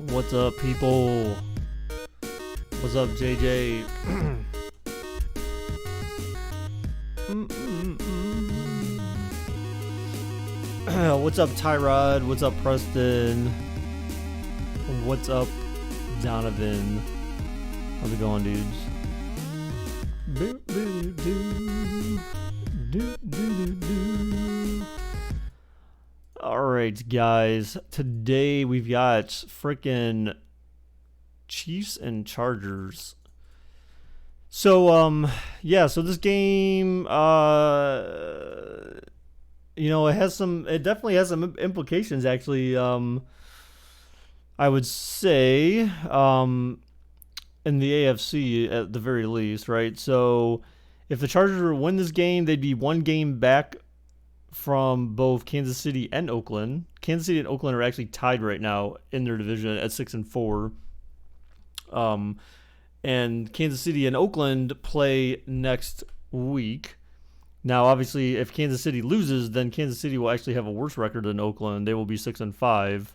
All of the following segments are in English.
What's up, people? What's up, JJ? What's up, Tyrod? What's up, Preston? What's up, Donovan? How's it going, dudes? Alright, guys. Today we've got frickin' Chiefs and Chargers. So, yeah, so this game, it definitely has some implications, actually, I would say, in the AFC at the very least, right? So, if the Chargers were to win this game, they'd be one game back from both Kansas City and Oakland. Kansas City and Oakland are actually tied right now in their division at 6-4. And Kansas City and Oakland play next week. Now, obviously, if Kansas City loses, then Kansas City will actually have a worse record than Oakland. They will be 6-5.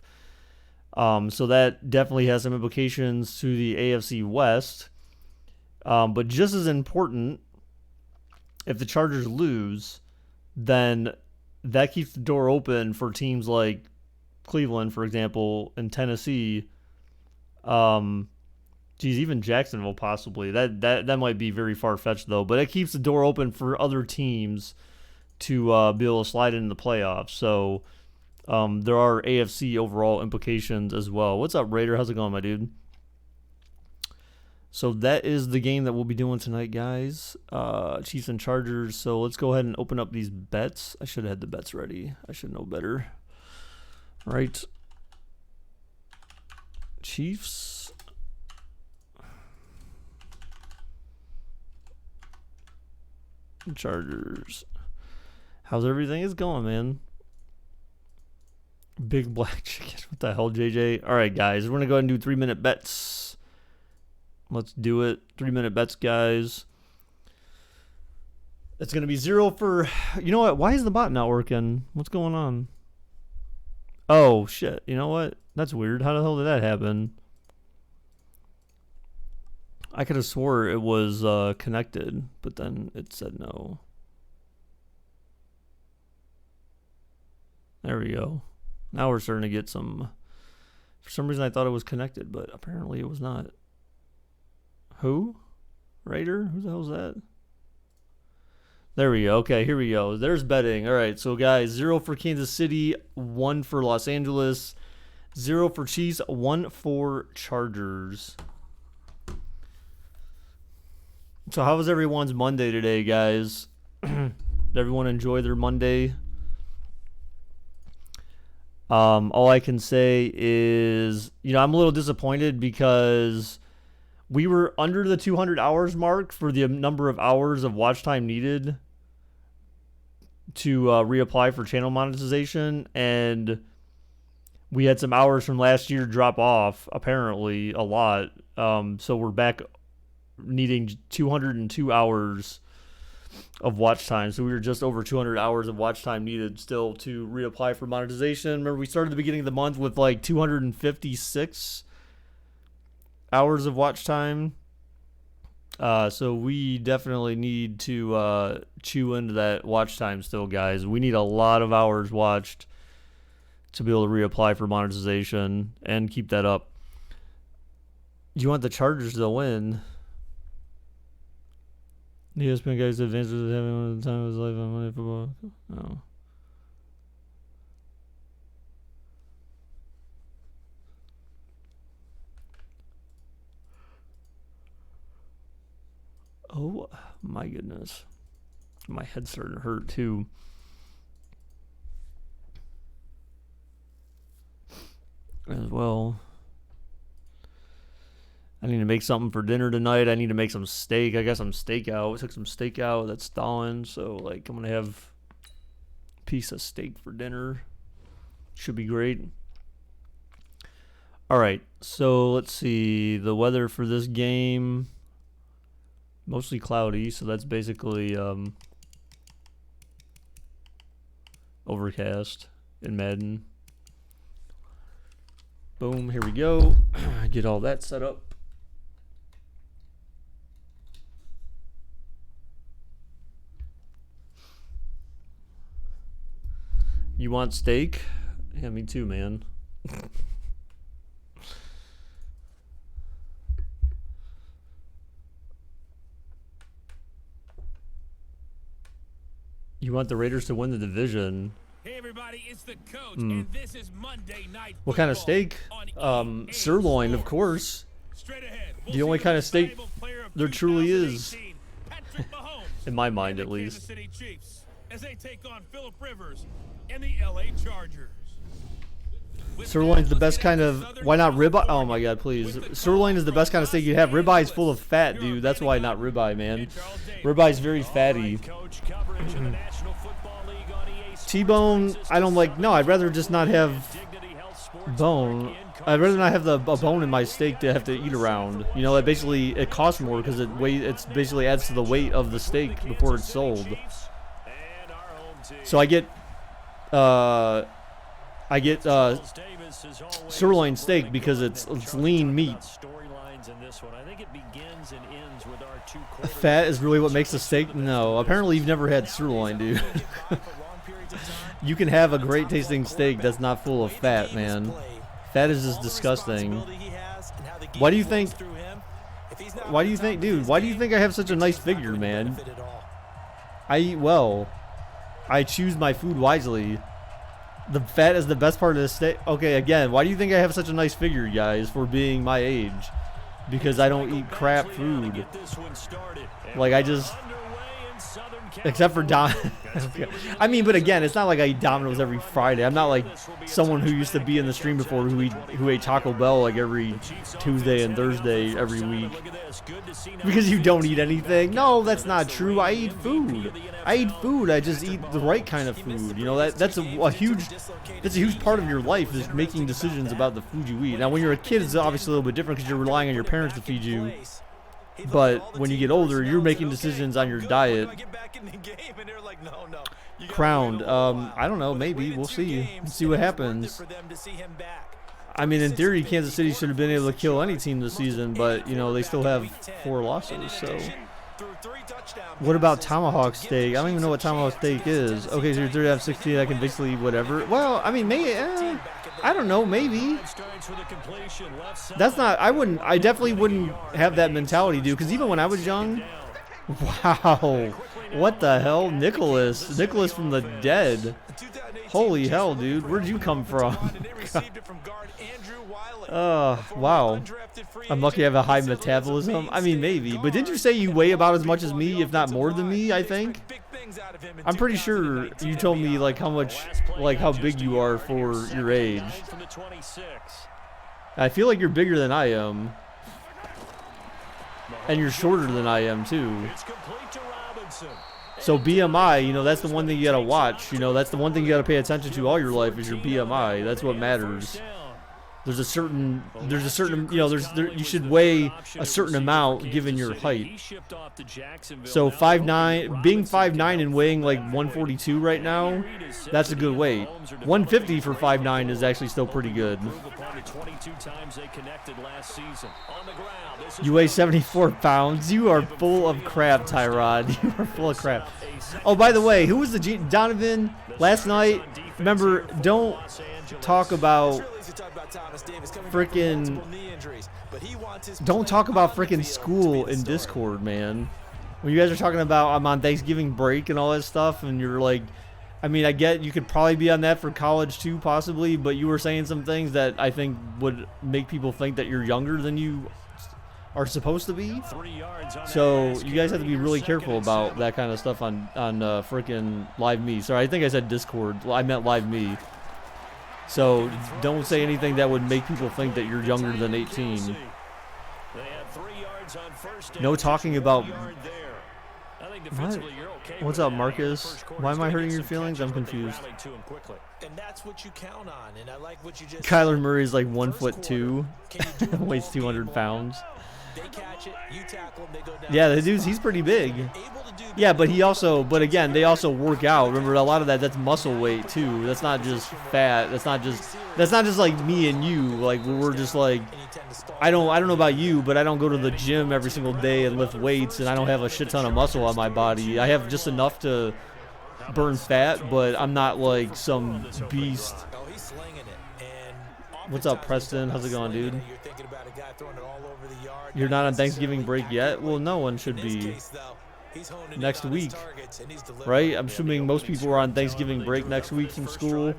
So that definitely has some implications to the AFC West. But just as important, if the Chargers lose, then that keeps the door open for teams like Cleveland, for example, and Tennessee. Even Jacksonville possibly. That might be very far-fetched, though. But it keeps the door open for other teams to be able to slide into the playoffs. So there are AFC overall implications as well. What's up, Raider? How's it going, my dude? So that is the game that we'll be doing tonight, guys. Chiefs and Chargers. So let's go ahead and open up these bets. I should have had the bets ready. I should know better. All right. Chiefs. Chargers. How's everything is going, man? Big black chicken. What the hell, JJ? All right, guys. We're going to go ahead and do 3-minute bets. Let's do it. 3-minute bets, guys. It's going to be 0 for... You know what? Why is the bot not working? What's going on? Oh, shit. You know what? That's weird. How the hell did that happen? I could have swore it was connected, but then it said no. There we go. Now we're starting to get some... For some reason I thought it was connected, but apparently it was not. Who? Raider? Who the hell's that? There we go. Okay, here we go. There's betting. All right, so guys, 0 for Kansas City, 1 for Los Angeles, 0 for Chiefs, 1 for Chargers. So how was everyone's Monday today, guys? Did everyone enjoy their Monday? All I can say is, I'm a little disappointed because we were under the 200 hours mark for the number of hours of watch time needed to reapply for channel monetization, and we had some hours from last year drop off, apparently a lot. So we're back needing 202 hours of watch time. So we were just over 200 hours of watch time needed still to reapply for monetization. Remember, we started the beginning of the month with like 256 hours of watch time. So we definitely need to chew into that watch time still, guys. We need a lot of hours watched to be able to reapply for monetization and keep that up. You want the Chargers to win. The ESPN guy's advances of having one of the time of his life on Monday Football. Oh. Oh my goodness. My head's starting to hurt too. As well. I need to make something for dinner tonight. I need to make some steak. I got some steak out. I took some steak out that's thawing. So, I'm going to have a piece of steak for dinner. Should be great. All right. So, let's see. The weather for this game, mostly cloudy. So, that's basically overcast in Madden. Boom, here we go. Get all that set up. You want steak? Yeah, me too, man. You want the Raiders to win the division? Hey everybody, it's the coach, and this is Monday Night What kind of steak? Sirloin, of course. The only kind of steak there truly is. In my mind, at least. As they take on Phillip Rivers and the LA Chargers. Sirloin's the best kind of. Why not ribeye? Oh my god, please. Sirloin is the best kind of steak you have. Ribeye is full of fat, dude. That's why not ribeye, man. Ribeye is very fatty. T-bone, I don't like. No, I'd rather just not have bone. I'd rather not have a bone in my steak to have to eat around. You know, it costs more because it's basically adds to the weight of the steak before it's sold. So I get sirloin steak because it's lean meat. Fat is really what makes a steak? No. Apparently you've never had sirloin, dude. You can have a great tasting steak that's not full of fat, man. Fat is just disgusting. Why do you think, dude, why do you think I have such a nice figure, man? I eat well. I choose my food wisely. The fat is the best part of the steak. Okay, again, why do you think I have such a nice figure, guys, for being my age? Because I don't eat crap food. Like, I just... Except for I mean, but again, it's not like I eat Domino's every Friday. I'm not like someone who used to be in the stream before who ate Taco Bell like every Tuesday and Thursday every week. Because you don't eat anything. No, that's not true. I eat food. I just eat the right kind of food. You know, that's a huge part of your life is making decisions about the food you eat. Now, when you're a kid, it's obviously a little bit different because you're relying on your parents to feed you. But when you get older, you're making decisions on your diet. Crowned. I don't know. Maybe. We'll see. See what happens. I mean, in theory, Kansas City should have been able to kill any team this season, but, you know, they still have 4 losses, so. What about tomahawk steak? I don't even know what tomahawk steak is. Okay, so you're 30 out of 16. I can basically whatever. Well, I mean, maybe. I don't know, maybe. That's not, I definitely wouldn't have that mentality, dude, because even when I was young, wow, what the hell? Nicholas from the dead. Holy hell, dude, where'd you come from? Wow. I'm lucky I have a high metabolism. I mean, maybe, but didn't you say you weigh about as much as me, if not more than me, I think? I'm pretty sure you told me like how big you are for your age. I feel like you're bigger than I am. And you're shorter than I am too. So BMI, you know, that's the one thing you gotta watch. You know, that's the one thing you gotta pay attention to all your life is your BMI. That's what matters. There's a certain, you know, you should weigh a certain amount given your height. So 5'9", being 5'9" and weighing like 142 right now, that's a good weight. 150 for 5'9" is actually still pretty good. You weigh 74 pounds. You are full of crap, Tyrod. You are full of crap. Oh, by the way, who was the Donovan last night? Remember, don't talk about frickin' school in Discord, man. When you guys are talking about I'm on Thanksgiving break and all that stuff, and you're like, I mean, I get you could probably be on that for college too, possibly, but you were saying some things that I think would make people think that you're younger than you are supposed to be. So you guys have to be really careful about that kind of stuff on frickin' Live Me. Sorry, I think I said Discord. I meant Live Me. So don't say anything that would make people think that you're younger than 18. No talking about... What? What's up, Marcus? Why am I hurting your feelings? I'm confused. Kyler Murray is like 1'2", weighs 200 pounds. Yeah, the dude's he's pretty big. Yeah, but again, they also work out. Remember, a lot of that's muscle weight too. That's not just fat. That's not just like me and you. Like we're just like, I don't know about you, but I don't go to the gym every single day and lift weights, and I don't have a shit ton of muscle on my body. I have just enough to burn fat, but I'm not like some beast. What's up, Preston? How's it going, dude? You're not on Thanksgiving break yet? Well, no one should be. Next week, right? I'm assuming most people are on Thanksgiving break next week from school.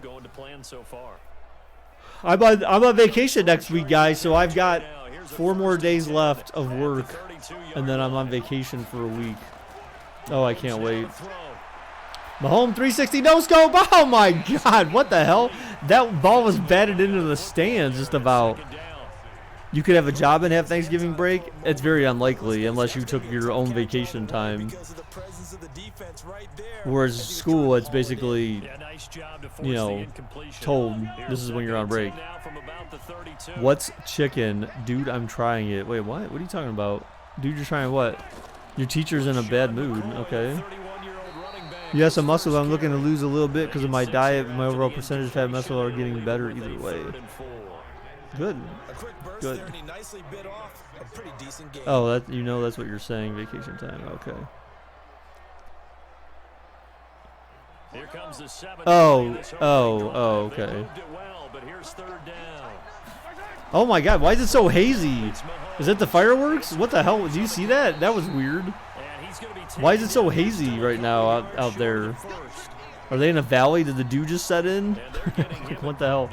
I'm on vacation next week, guys, so I've got 4 more days left of work, and then I'm on vacation for a week. Oh, I can't wait. Mahomes 360 no scope. Oh my God, what the hell? That ball was batted into the stands just about. You could have a job and have Thanksgiving break. It's very unlikely unless you took your own vacation time. Whereas school, it's basically, you know, told this is when you're on break. What's chicken? Dude, I'm trying it. Wait, what? What are you talking about? Dude, you're trying what? Your teacher's in a bad mood. Okay. You have some muscle I'm looking to lose a little bit because of my diet. My overall percentage of fat muscle are getting better either way. Good. Good. Oh, that that's what you're saying. Vacation time. Okay. Oh. Okay. Oh my God! Why is it so hazy? Is it the fireworks? What the hell? Do you see that? That was weird. Why is it so hazy right now out there? Are they in a valley? Did the dew just set in? What the hell?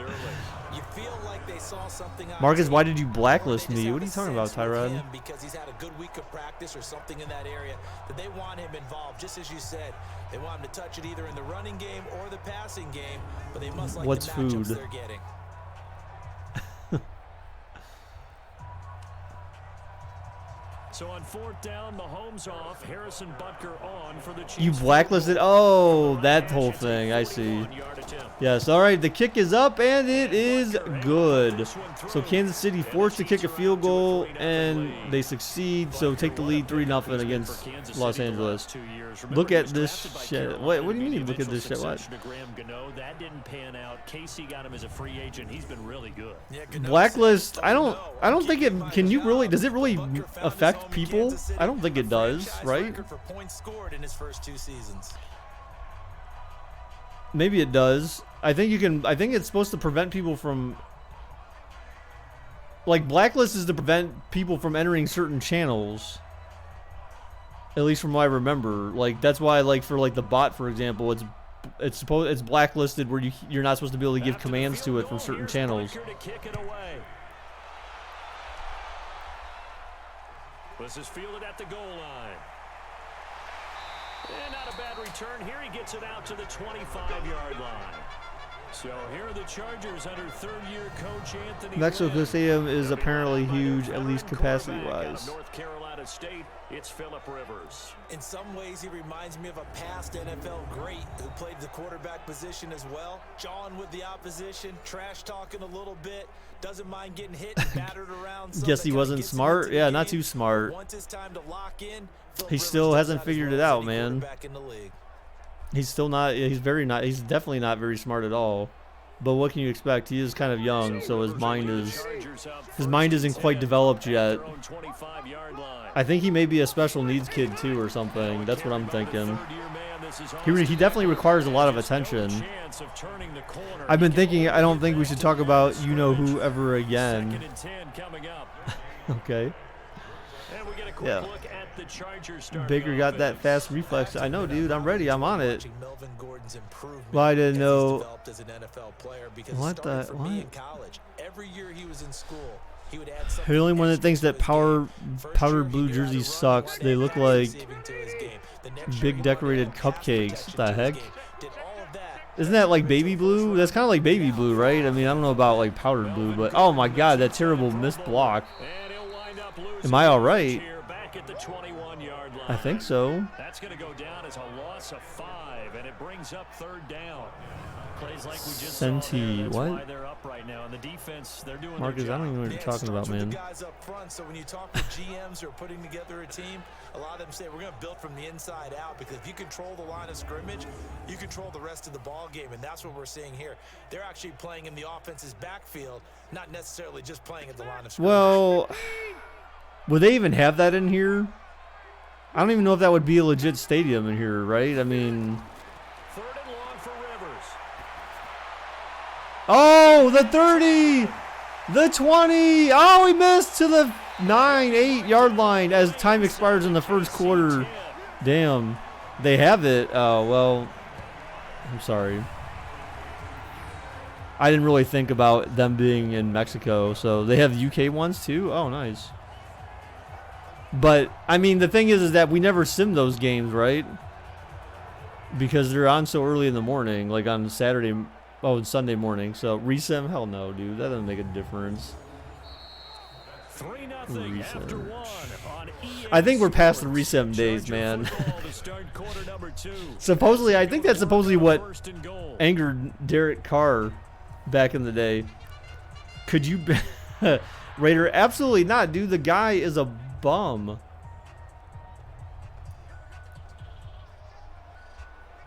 Marcus, why did you blacklist me? What are you talking about, Tyrod? Because he's had a good week of practice or something in that area that they want him involved. Just as you said, they want him to touch it either in the running game or the passing game, but they must like the matchups they're getting. So on 4th down, Mahomes off, Harrison Butker on for the Chiefs. You blacklisted? Oh, that whole thing. I see. Yes, all right. The kick is up, and it is good. So Kansas City forced to kick a field goal, and they succeed. So take the lead 3-0 against Los Angeles. Look at this shit. What do you mean look at this shit? What? That didn't pan out. Casey got him as a free agent. He's been really good. Blacklist, I don't think it can you really does it really affect people? I don't think it does, right? Maybe it does. I think it's supposed to prevent people from, like, blacklist is to prevent people from entering certain channels. At least from what I remember. Like, that's why, like, for like the bot, for example, it's blacklisted where you're not supposed to be able to give commands to it from certain channels. This is fielded at the goal line. And not a bad return here. He gets it out to the 25-yard line. So here are the Chargers under third-year coach Anthony. Mexico Stadium is apparently huge, at least capacity-wise. North Carolina State, it's Phillip Rivers. In some ways, he reminds me of a past NFL great who played the quarterback position as well. Jawing with the opposition, trash talking a little bit, doesn't mind getting hit and battered around. Guess he wasn't smart? Yeah, not too smart. Once it's time to lock in, he still hasn't figured it out, man. He's still not. He's definitely not very smart at all. But what can you expect? He is kind of young, so his mind isn't quite developed yet. I think he may be a special needs kid too, or something. That's what I'm thinking. He definitely requires a lot of attention. I've been thinking. I don't think we should talk about you know who ever again. Okay. Yeah. Baker got that fast reflex. I know, dude. I'm ready. I'm on it. Well, I didn't know. What the? What? The only one that thinks that powdered blue jersey sucks. They look like big decorated cupcakes. What the heck? Isn't that like baby blue? That's kind of like baby blue, right? I mean, I don't know about like powdered blue, but oh my God, that terrible missed block. Am I all right? back at the 21-yard line. I think so. That's going to go down as a loss of 5, and it brings up 3rd down. Plays like we just Senti, saw there. That's what? why they're up right now. And the defense, they're doing Marcus, their I job. don't even know what you're talking about, man. The guys up front, so when you talk with GMs who are putting together a team, a lot of them say we're going to build from the inside out, because if you control the line of scrimmage, you control the rest of the ball game, and that's what we're seeing here. They're actually playing in the offense's backfield, not necessarily just playing at the line of scrimmage. Well, would they even have that in here? I don't even know if that would be a legit stadium in here, right? I mean... 3rd and long for Rivers. Oh, the 30! The 20! Oh, he missed to the 8-yard line as time expires in the first quarter. Damn. They have it. Oh, well, I'm sorry. I didn't really think about them being in Mexico. So they have UK ones too? Oh, nice. But, I mean, the thing is that we never sim those games, right? Because they're on so early in the morning, like on Saturday, and Sunday morning. So, resim? Hell no, dude. That doesn't make a difference. 3-0 after 1 on EA I think we're past the Sports. resim days, Charger man. football to start quarter number 2. Supposedly, I think that's supposedly what 1st and goal. angered Derek Carr back in the day. Could you... Raider, absolutely not, dude. The guy is a bum.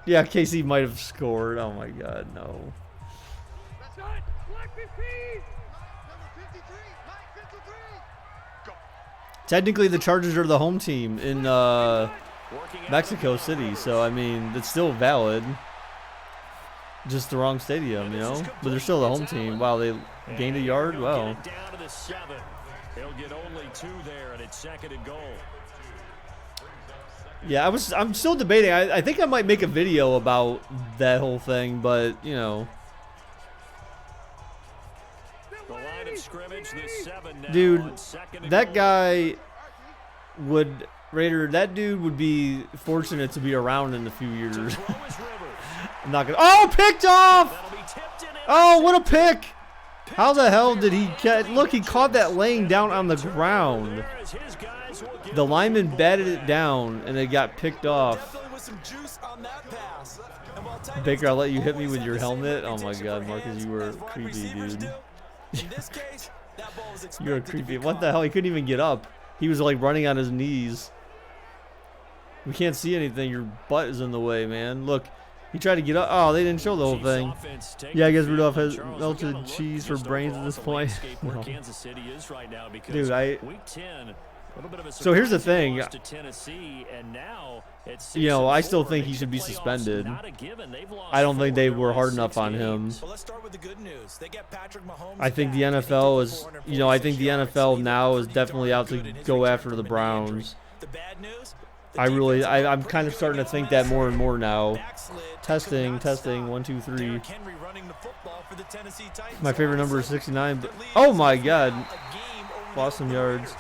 Yeah, KC might have scored. Oh my god, no. Technically, the Chargers are the home team in Mexico City, so I mean, it's still valid. Just the wrong stadium, you know? But they're still the home team. Wow, they gained a yard? Wow. Down to the 7. They'll get only 2 there, and it's 2nd and goal. Yeah, I'm still debating. I think I might make a video about that whole thing, but, you know. The line of scrimmage, the 7 now Dude, on 2nd and that goal. guy would... Raider, that dude would be fortunate to be around in a few years. Throw is Rivers. I'm not gonna... Oh, picked off! That'll be tipped in. Oh, what a pick! How the hell did he catch... Look, he caught that laying down on the ground. There as his guys will get The lineman batted it down, and it got picked off. Definitely with some juice on that pass. And while tight Baker, I'll let you ends hit me always with have your the same helmet. Oh my reputation god, for Marcus, hands you were as wide creepy, receivers dude. do. In this case, that ball was You're expected to creepy. be What the caught. hell? He couldn't even get up. He was like running on his knees. We can't see anything. Your butt is in the way, man. Look, he tried to get up. Oh, they didn't show the whole Chiefs thing. offense take Yeah, I the guess field. Rudolph has Charles, we melted gotta look cheese for just brains at overall this the point. landscape where No. Kansas City is right now, because Dude, week 10, a little bit of a So here's the surprising thing. loss to Tennessee, and now it's You know, I still 6-4, think he making should be playoffs suspended. not a given. They've lost I don't think 4 they of their were hard last enough 6 on him. games. Well, let's start with the good news. They get Patrick Mahomes I think the back, and he NFL threw is, for you know, I think the 446 NFL yards. now is He's definitely darn out to good in his go return after the from an injury. Browns. The bad news? I'm kind of starting to think that more and more now. Testing, 1, 2, 3. My favorite number is 69. But oh my god, lost some yards.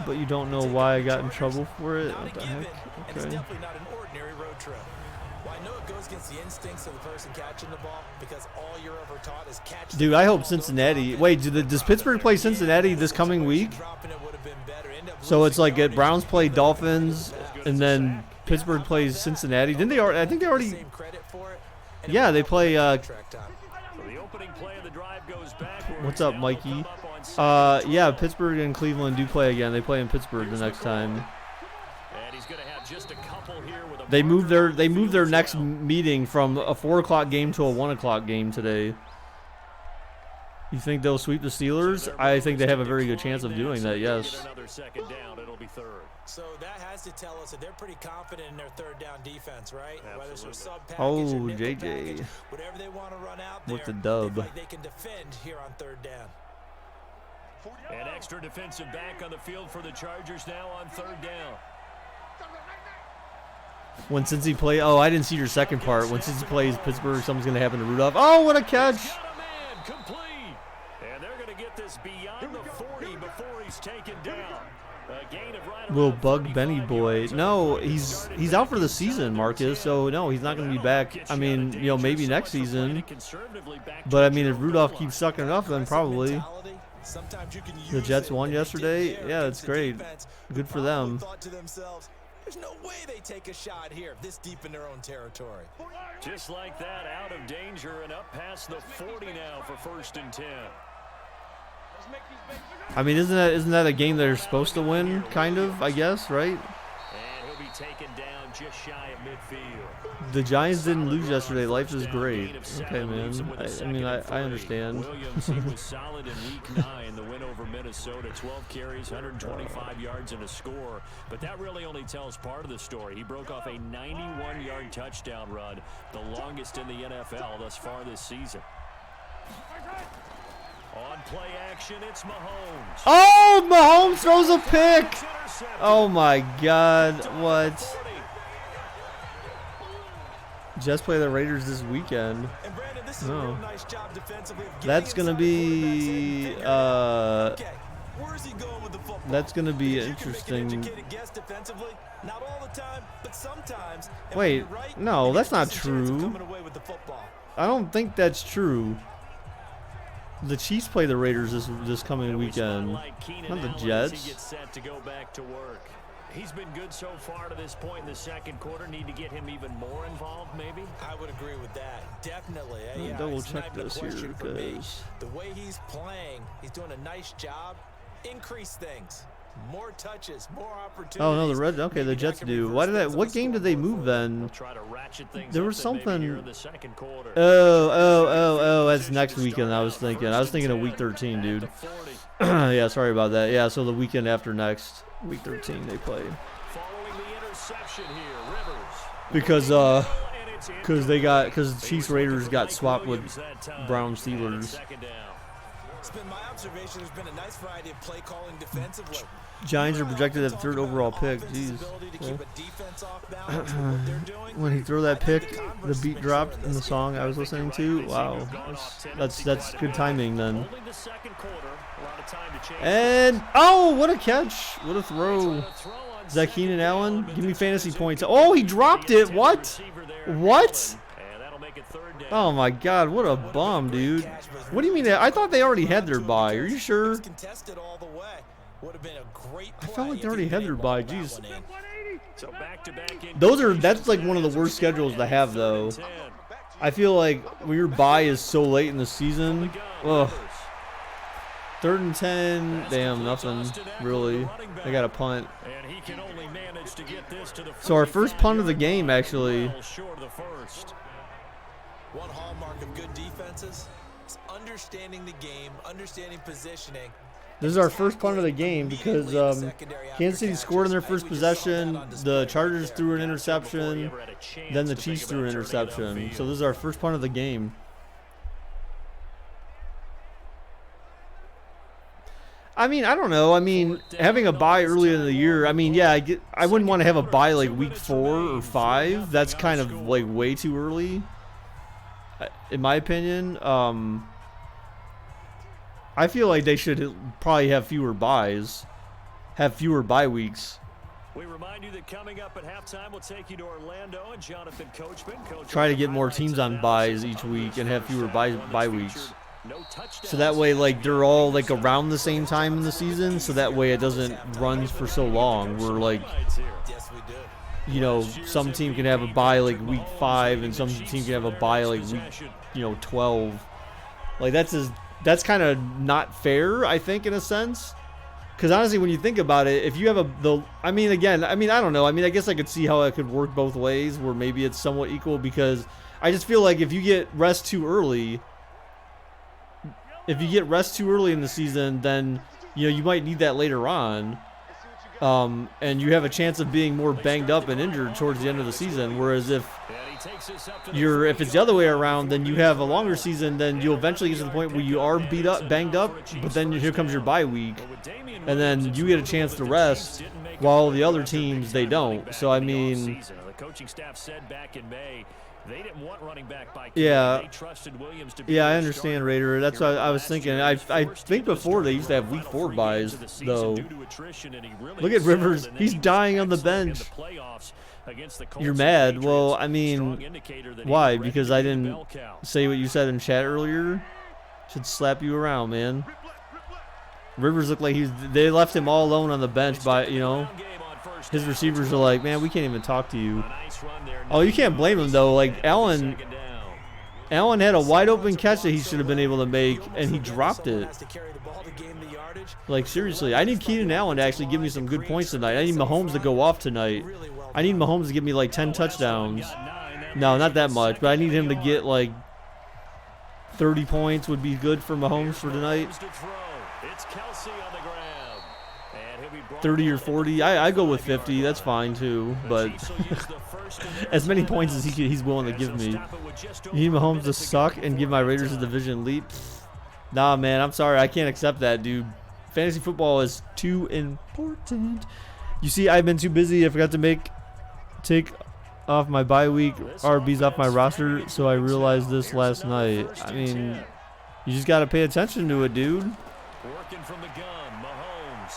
But you don't know why I got in trouble for it. What the heck? And it's Okay. definitely not an ordinary road trip. Well, I know it goes against the instincts of the person catching the ball, because all you're ever taught is catch the Dude, I ball, hope don't Cincinnati. drop it. Wait, does Pittsburgh play Cincinnati this coming week? Dropping it would have been better. End up So it's losing like yardage. Browns play Dolphins, and then Pittsburgh plays Cincinnati. Didn't they? I think they already. Same credit for it, and it Yeah, was they all play. contract time. So the opening play of the drive goes backwards. What's up, Now Mikey? they'll come up on 2nd and Yeah, 12. Pittsburgh and Cleveland do play again. They play in Pittsburgh the next time. And he's going to have just a couple here with a They moved their marker on the field next as well. meeting from a 4 o'clock game to a 1 o'clock game today. You think they'll sweep the Steelers? I think they have a very good chance of doing that. Yes. Get another 2nd down. It'll be 3rd. So that has to tell us that they're pretty confident in their 3rd down defense, right? Whether it's a sub package Oh, or nickel JJ. package, whatever they want to run out there, With the dub. they feel like they can defend here on 3rd down. An extra defensive back on the field for the Chargers now on 3rd down. When Cincy play, oh, I didn't see your second part. When Cincy plays Pittsburgh, something's gonna happen to Rudolph. Oh, what a catch! Got a man complete. And they're going to get this beyond the 40 before he's taken down. A gain of right Little around bug Benny 35 boy. yards. No, he's out for the season, Marcus. So no, he's not gonna be back. I mean, you know, maybe next season. But I mean, if Rudolph keeps sucking it up, then probably. Mentality, Sometimes you can use The Jets it, won and they did yesterday. there Yeah, against that's the great. defense, who Good for probably them. thought to themselves, there's no way they take a shot here this deep in their own territory. Just like that, out of danger and up past the 40 now for 1st and 10. I mean, isn't that a game they're supposed to win? Kind of, I guess, right? And he'll be taken down just shy of midfield. The Giants didn't lose yesterday. Life is great. Okay, man. I understand. Williams, he was solid in week 9, the win over Minnesota. 12 carries, 125 yards and a score. But that really only tells part of the story. He broke off a 91-yard touchdown run, the longest in the NFL thus far this season. On play action, it's Mahomes. Oh, Mahomes throws a pick. Oh my God, what? Jets play the Raiders this weekend. And Brandon, this is a real nice job defensively of That's gonna be where's he going with the football? that's gonna be Because you can make an interesting. educated guess defensively, not all the time, but sometimes. And when Wait, you're right, no, you that's get a not decent chance of true. coming away with the football. I don't think that's true. The Chiefs play the Raiders this coming weekend, not the Jets. He gets set to go back to work. He's been good so far to this point in the second quarter. Need to get him even more involved, maybe? I would agree with that. Definitely. Let me Yeah, double it's check not even a this here, question for me. 'cause- The way he's playing, he's doing a nice job. Increase things. More touches, more opportunities. Oh no, okay, the Maybe Jets that can do. reverse Why did that? things on What the game did they scoreboard move for then? Try to ratchet things There up was then maybe here something. in the second quarter. Oh, that's next weekend. I was thinking of week 13, dude. Yeah, sorry about that. Yeah, so the weekend after next, week 13, they play. Following the interception here, Rivers. Because Chiefs Raiders got swapped with Brown Steelers. It's been my observation. There's been a nice variety of play calling defensively. Giants are projected at 3rd overall pick. Jeez. When he threw that pick, the beat dropped in the song I was listening to. Wow, that's good timing then. And oh, what a catch! What a throw! Is that Keenan Allen? Give me fantasy points. Oh, he dropped it. What? What? Oh my God, what a bum, dude. What do you mean? I thought they already had their bye. Are you sure? I felt like they already had their bye. Jeez. That's like one of the worst schedules to have, though. I feel like when your bye is so late in the season. Ugh. 3rd and 10. Damn, nothing really. They got a punt. So our first punt of the game, actually. One hallmark of good defenses is understanding the game, understanding positioning. This is our first punt of the game because Kansas City scored in their first possession. The Chargers threw an interception. Then the Chiefs threw an interception. So this is our first punt of the game. I mean, I don't know. I mean, having a bye early in the year, I mean, yeah, I wouldn't want to have a bye like week 4 or 5. That's kind of like way too early, in my opinion. I feel like they should probably have fewer buys, have fewer bye weeks. We remind you that coming up at halftime, we'll take you to Orlando and Jonathan Coachman. Try to get more teams on buys each week and have fewer bye weeks. So that way, like, they're all like around the same time in the season. So that way it doesn't run for so long. We're like, you know, some team can have a bye like week 5 and some team can have a bye like week, 12. Like that's kind of not fair, I think, in a sense. Because honestly, when you think about it, if you have I don't know. I mean, I guess I could see how it could work both ways, where maybe it's somewhat equal. Because I just feel like if you get rest too early in the season, then you might need that later on, and you have a chance of being more banged up and injured towards the end of the season. Whereas if it's the other way around, then you have a longer season, then you'll eventually get to the point where you are banged up, but then here comes your bye week, and then you get a chance to rest, while the other teams, they don't. So I mean, the coaching staff said back in May they didn't want running back by yeah. They trusted Williams to be Yeah, I understand, Raider. That's what I was thinking. I think before they used to have week 4 buys, though. Look at Rivers. He's dying on the bench. You're mad. Well, I mean, why? Because I didn't say what you said in chat earlier? Should slap you around, man. Rivers looked like they left him all alone on the bench by, his receivers are like, man, we can't even talk to you. Oh, you can't blame him though. Like Allen had a wide open catch that he should have been able to make, and he dropped it. Like seriously, I need Keenan Allen to actually give me some good points tonight. I need Mahomes to go off tonight. I need Mahomes to give me like 10 touchdowns. No, not that much, but I need him to get like 30 points would be good for Mahomes for tonight. 30 or 40. I go with 50. That's fine too. But as many points as he's willing to give me. You need Mahomes to suck and give my Raiders a division lead? Nah, man. I'm sorry. I can't accept that, dude. Fantasy football is too important. You see, I've been too busy. I forgot to take off my bye week RBs off my roster, so I realized this last night. I mean, you just got to pay attention to it, dude. Working from the gun, Mahomes.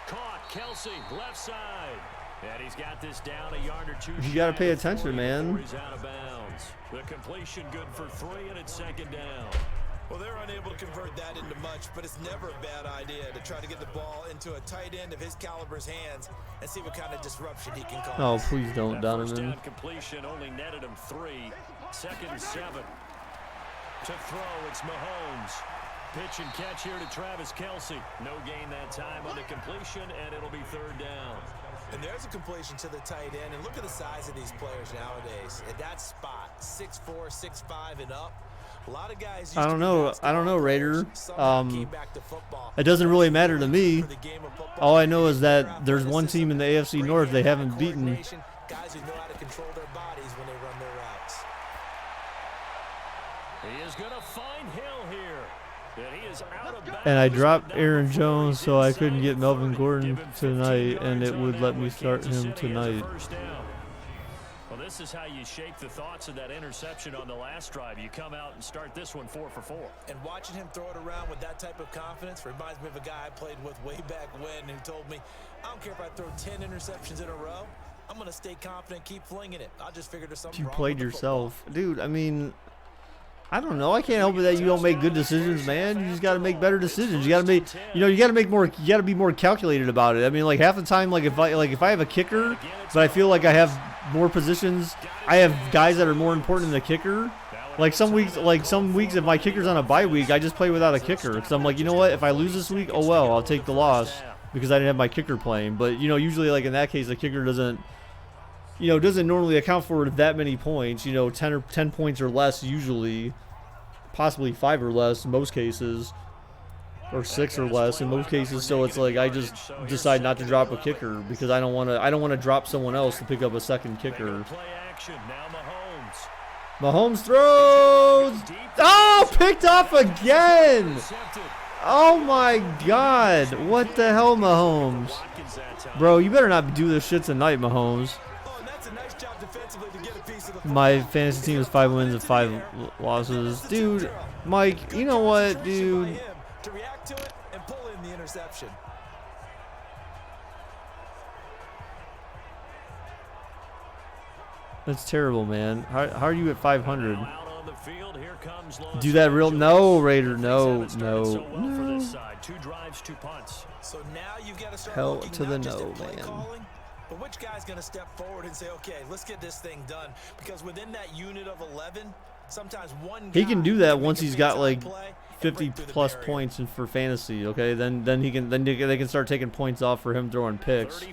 Caught, Kelsey, left side. And he's got this down a yard or two. You got to pay attention, man. He's out of bounds. The completion good for 3, and it's second down. Well, they're unable to convert that into much, but it's never a bad idea to try to get the ball into a tight end of his caliber's hands and see what kind of disruption he can cause. Oh, please don't, That first Donovan. down completion only netted him 3. Second and 7. To throw, it's Mahomes. Pitch and catch here to Travis Kelsey. No gain that time on the completion, and it'll be third down. And there's a completion to the tight end, and look at the size of these players nowadays. At that spot, 6'4", 6'5", and up. A lot of guys I don't know, Raider. It doesn't really matter to me. All I know is that there's one team in the AFC North they haven't beaten. Guys who know how to control their bodies when they run their routes. He is going to find Hill here. And he is out of bounds. And I dropped Aaron Jones so I couldn't get Melvin Gordon tonight, and it would let me start him tonight. Well, this is how you shape the thoughts of that interception on the last drive. You come out and start this one 4 for 4. And watching him throw it around with that type of confidence reminds me of a guy I played with way back when who told me, I don't care if I throw 10 interceptions in a row. I'm going to stay confident, keep flinging it. I'll just figure there's something You wrong played with the yourself. Dude, I mean, I don't know. I can't help it that you don't make good decisions, man. You just got to make better decisions. You got to make, you got to make more. You got to be more calculated about it. I mean, like half the time, like if I have a kicker, but I feel like I have more positions, I have guys that are more important than the kicker. Like some weeks, if my kicker's on a bye week, I just play without a kicker because I'm like, you know what? If I lose this week, oh well, I'll take the loss because I didn't have my kicker playing. But usually, like in that case, the kicker doesn't normally account for that many points. 10 points or less usually, possibly 5 or less in most cases, or 6 or less in most cases. So it's like I just decide not to drop a kicker because I don't want to drop someone else to pick up a second kicker. Mahomes throws. Oh, picked off again. Oh my God! What the hell, Mahomes? Bro, you better not do this shit tonight, Mahomes. My fantasy team is 5 wins and 5 losses. Dude, Mike, you know what, dude? To react to it and pull in the interception. That's terrible, man. How are you at 500? Do that real? No, Raider. No. So now you've got to start Hell looking to the not just no, at play man. calling, but which guy's going to step forward and say, okay, let's get this thing done? Because within that unit of 11, sometimes one guy He can do that make once a he's got big-time like play and 50 break through the plus barrier. points in for fantasy. Okay, then they can start taking points off for him throwing picks.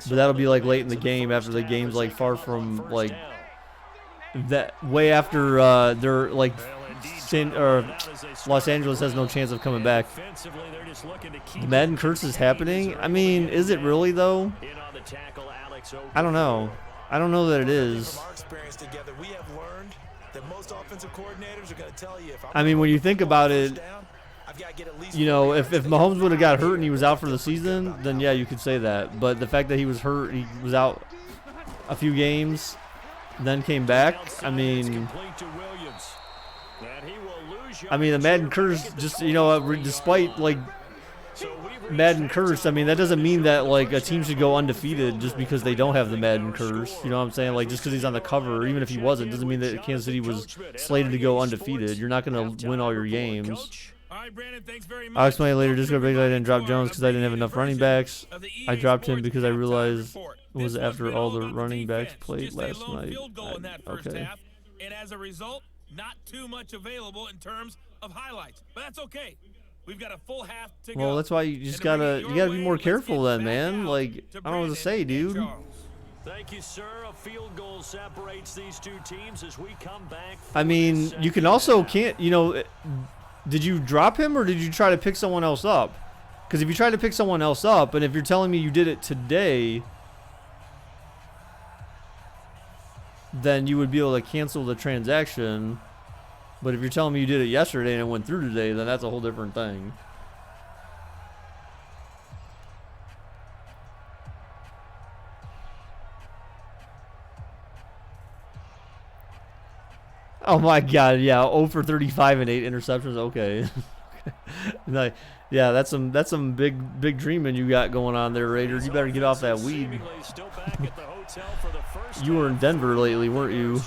But that'll be like late in the game after the game's like far from like that way after they're like Los Angeles has no chance of coming back. The Madden curse is happening. I mean, is it really though? I don't know. I don't know that it is. From our experience together, we have learned that most offensive coordinators are going to tell you if I'm I mean, when you think about it, down, I've got to get at least if Mahomes would have got hurt and he was out for the season, then yeah, you could say that. But the fact that he was hurt, he was out a few games, then came back. I mean, the Madden curse just, despite like Madden curse, I mean, that doesn't mean that like a team should go undefeated just because they don't have the Madden curse. You know what I'm saying? Like just because he's on the cover, or even if he wasn't, doesn't mean that Kansas City was slated to go undefeated. You're not going to win all your games. All right, Brandon, thanks very much. I'll explain later. Just go big. I didn't drop Jones because I didn't have enough running backs. I dropped him because I realized it was after all the running backs played last night. Okay. And as a result, not too much available in terms of highlights. But that's okay. We've got a full half to go. Well, that's why you just gotta be more careful then, man. Like, I don't know what to say, dude. Thank you, sir. A field goal separates these two teams as we come back. I mean, you can also can't, you know, did you drop him or did you try to pick someone else up? Because if you try to pick someone else up, and if you're telling me you did it today, then you would be able to cancel the transaction. But if you're telling me you did it yesterday and it went through today, then that's a whole different thing. Oh my God, yeah, 0 for 35 and 8 interceptions. Okay. Like, yeah, that's some big dreaming you got going on there, Raider. You better get off that weed. You were in Denver lately, weren't you?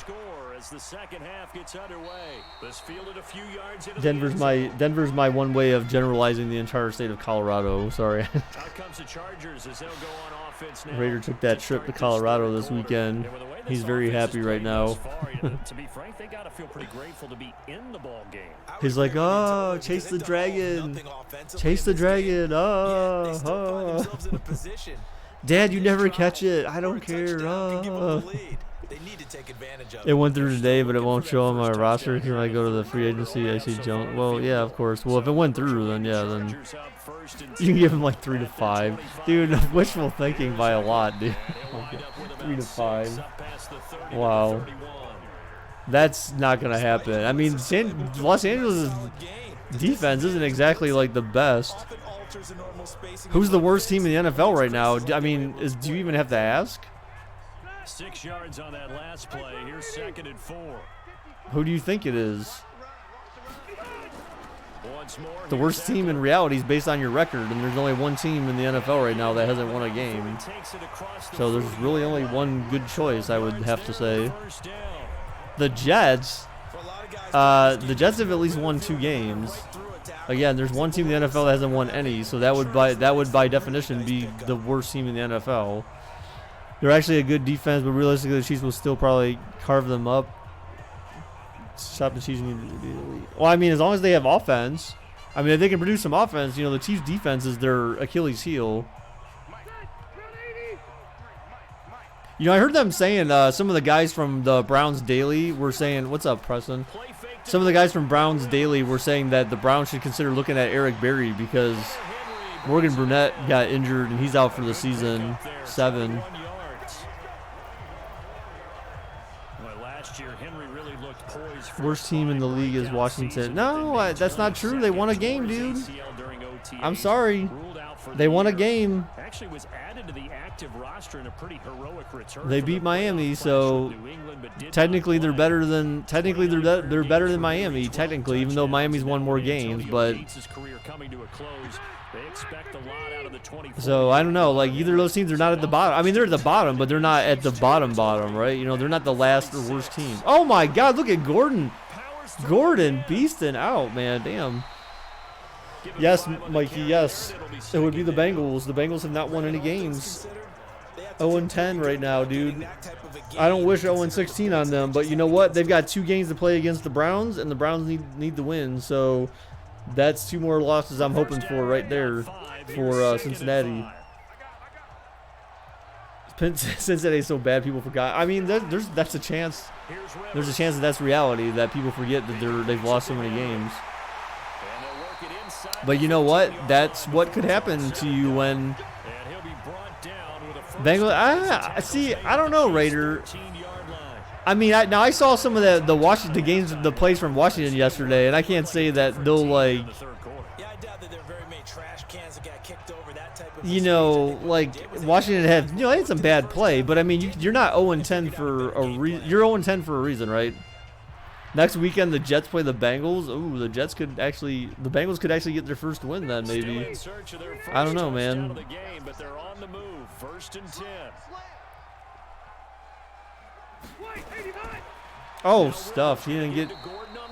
Denver's my one way of generalizing the entire state of Colorado. Sorry. Raider took that trip to Colorado this weekend. He's very happy right now. To be frank, they gotta feel pretty grateful to be in the ball game. He's like, oh, chase the dragon. Chase the dragon. Oh. Dad, you never catch it. I don't care. Oh. It went through today, but it won't show on my roster. Can I go to the free agency? I see Jones. Well, yeah, of course. Well, if it went through, then yeah, then you can give him like 3 to 5. Dude, wishful thinking by a lot, dude. 3 to 5. Wow. That's not going to happen. I mean, Los Angeles' defense isn't exactly like the best. Who's the worst team in the NFL right now? I mean, do you even have to ask? 6 yards on that last play. Here's 2nd and 4. Who do you think it is? The worst team in reality is based on your record, and there's only one team in the NFL right now that hasn't won a game. So there's really only one good choice, I would have to say. The Jets. The Jets have at least won 2 games. Again, there's one team in the NFL that hasn't won any, so that would by definition be the worst team in the NFL. They're actually a good defense, but realistically, the Chiefs will still probably carve them up. Stop the Chiefs. Well, I mean, as long as they have offense. I mean, if they can produce some offense, you know, the Chiefs' defense is their Achilles heel. You know, I heard them saying, some of the guys from the Browns Daily were saying, what's up, Preston? Some of the guys from Browns Daily were saying that the Browns should consider looking at Eric Berry because Morgan Burnett got injured and he's out for the season. 7. Worst team in the league is Washington. No, that's not true. They won a game, dude. I'm sorry. They won a game. They beat Miami, so technically they're better than Miami. Technically, even though Miami's won more games, but so I don't know. Like either of those teams are not at the bottom. I mean, they're at the bottom, but they're not at the bottom, right? You know, they're not the last or worst team. Oh my God, look at Gordon. Gordon beasting out, man. Damn. Yes, Mikey, yes. It would be the Bengals. The Bengals have not won any games. 0-10 right now, dude. I don't wish 0-16 on them, but you know what? They've got 2 games to play against the Browns, and the Browns need to win. So that's 2 more losses I'm hoping for right there for Cincinnati. Cincinnati's so bad people forgot. I mean, that's a chance. There's a chance that that's reality, that people forget that they've lost so many games. But you know what? That's what could happen to you when Bengals. I don't know, Raider. I mean, I saw some of the Washington games, the plays from Washington yesterday, and I can't say that they'll like. You know, like Washington had, they had some bad play, but I mean, you're not 0-10 for a reason. You're 0-10 for a reason, right? Next weekend, the Jets play the Bengals. Ooh, the Bengals could actually get their first win then, maybe. I don't know, man. Oh, stuff. He didn't get.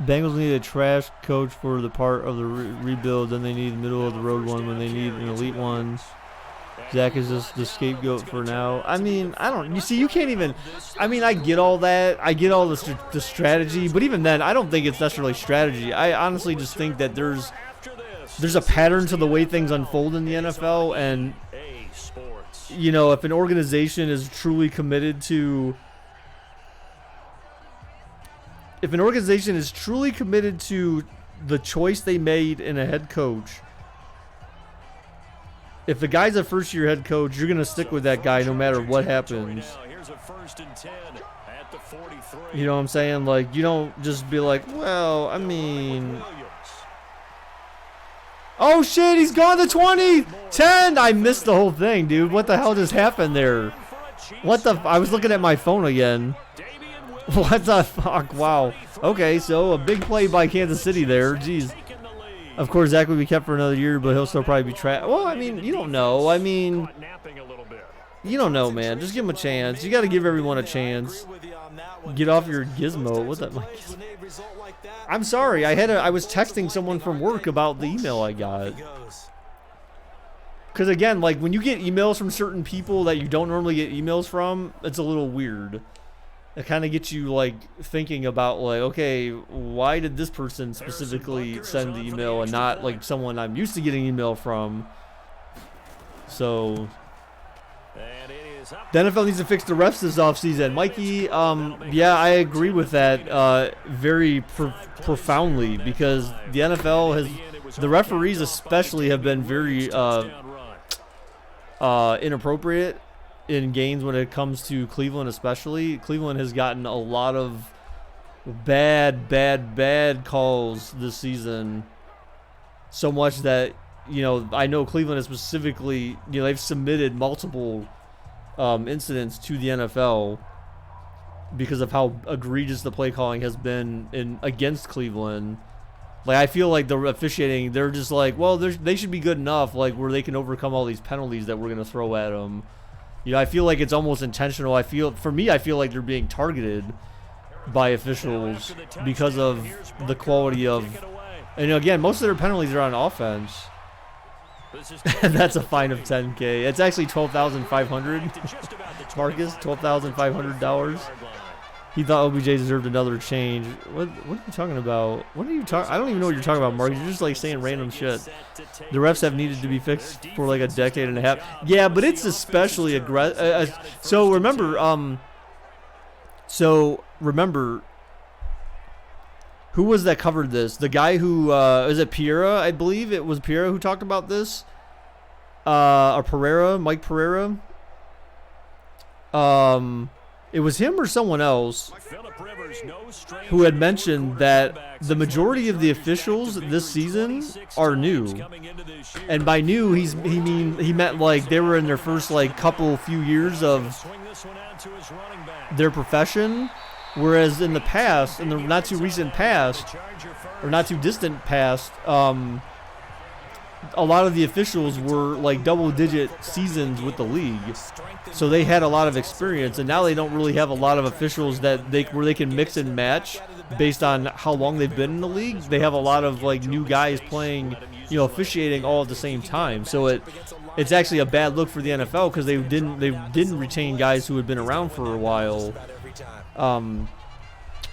Bengals need a trash coach for the part of the rebuild. Then they need middle of the road one when they need an elite one. Zach is just the scapegoat for now. I mean, I don't. You see, you can't even. I mean, I get all that. I get all the strategy, but even then, I don't think it's necessarily strategy. I honestly just think that there's a pattern to the way things unfold in the NFL, and you know, if an organization is truly committed to. If an organization is truly committed to the choice they made in a head coach, if the guy's a first-year head coach, you're going to stick with that guy no matter what happens. You know what I'm saying? Like, you don't just be like, well, I mean... Oh, shit, he's gone to 20! 10! I missed the whole thing, dude. What the hell just happened there? What the... I was looking at my phone again. What the fuck? Wow. Okay, so a big play by Kansas City there. Jeez. Of course, Zach will be kept for another year, but he'll still probably be trapped. Well, I mean, you don't know. I mean, you don't know, man. Just give him a chance. You got to give everyone a chance. Get off your gizmo. What the? I'm sorry. I was texting someone from work about the email I got. Because again, like when you get emails from certain people that you don't normally get emails from, it's a little weird. It kind of gets you like thinking about like, okay, why did this person specifically send the email and not like someone I'm used to getting email from? So the NFL needs to fix the refs this offseason. Mikey, yeah, I agree with that very profoundly, because the NFL has, the referees especially have been very inappropriate in games when it comes to Cleveland especially. Cleveland has gotten a lot of bad calls this season. So much that, you know, I know Cleveland is specifically, you know, they've submitted multiple incidents to the NFL because of how egregious the play calling has been against Cleveland. Like, I feel like the officiating, they're just like, well, they should be good enough, like, where they can overcome all these penalties that we're going to throw at them. You know, I feel like it's almost intentional. For me, I feel like they're being targeted by officials because of the quality of, and again, most of their penalties are on offense. That's a fine of $10K. It's actually $12,500. Marcus, $12,500. He thought OBJ deserved another change. What are you talking about? What are you talking? I don't even know what you're talking about, Marcus. You're just like saying random shit. The refs have needed to be fixed for like a decade and a half. Yeah, but it's especially aggressive. So remember, who was that covered this? The guy who is it Pereira? I believe it was Pereira who talked about this. Or Pereira, Mike Pereira. It was him or someone else who had mentioned that the majority of the officials this season are new. And by new, he meant like they were in their first like few years of their profession. Whereas in the past, in the not too recent past, or not too distant past, a lot of the officials were like double-digit seasons with the league, so they had a lot of experience. And now they don't really have a lot of officials that where they can mix and match based on how long they've been in the league. They have a lot of like new guys playing, you know, officiating all at the same time. So it's actually a bad look for the NFL because they didn't retain guys who had been around for a while.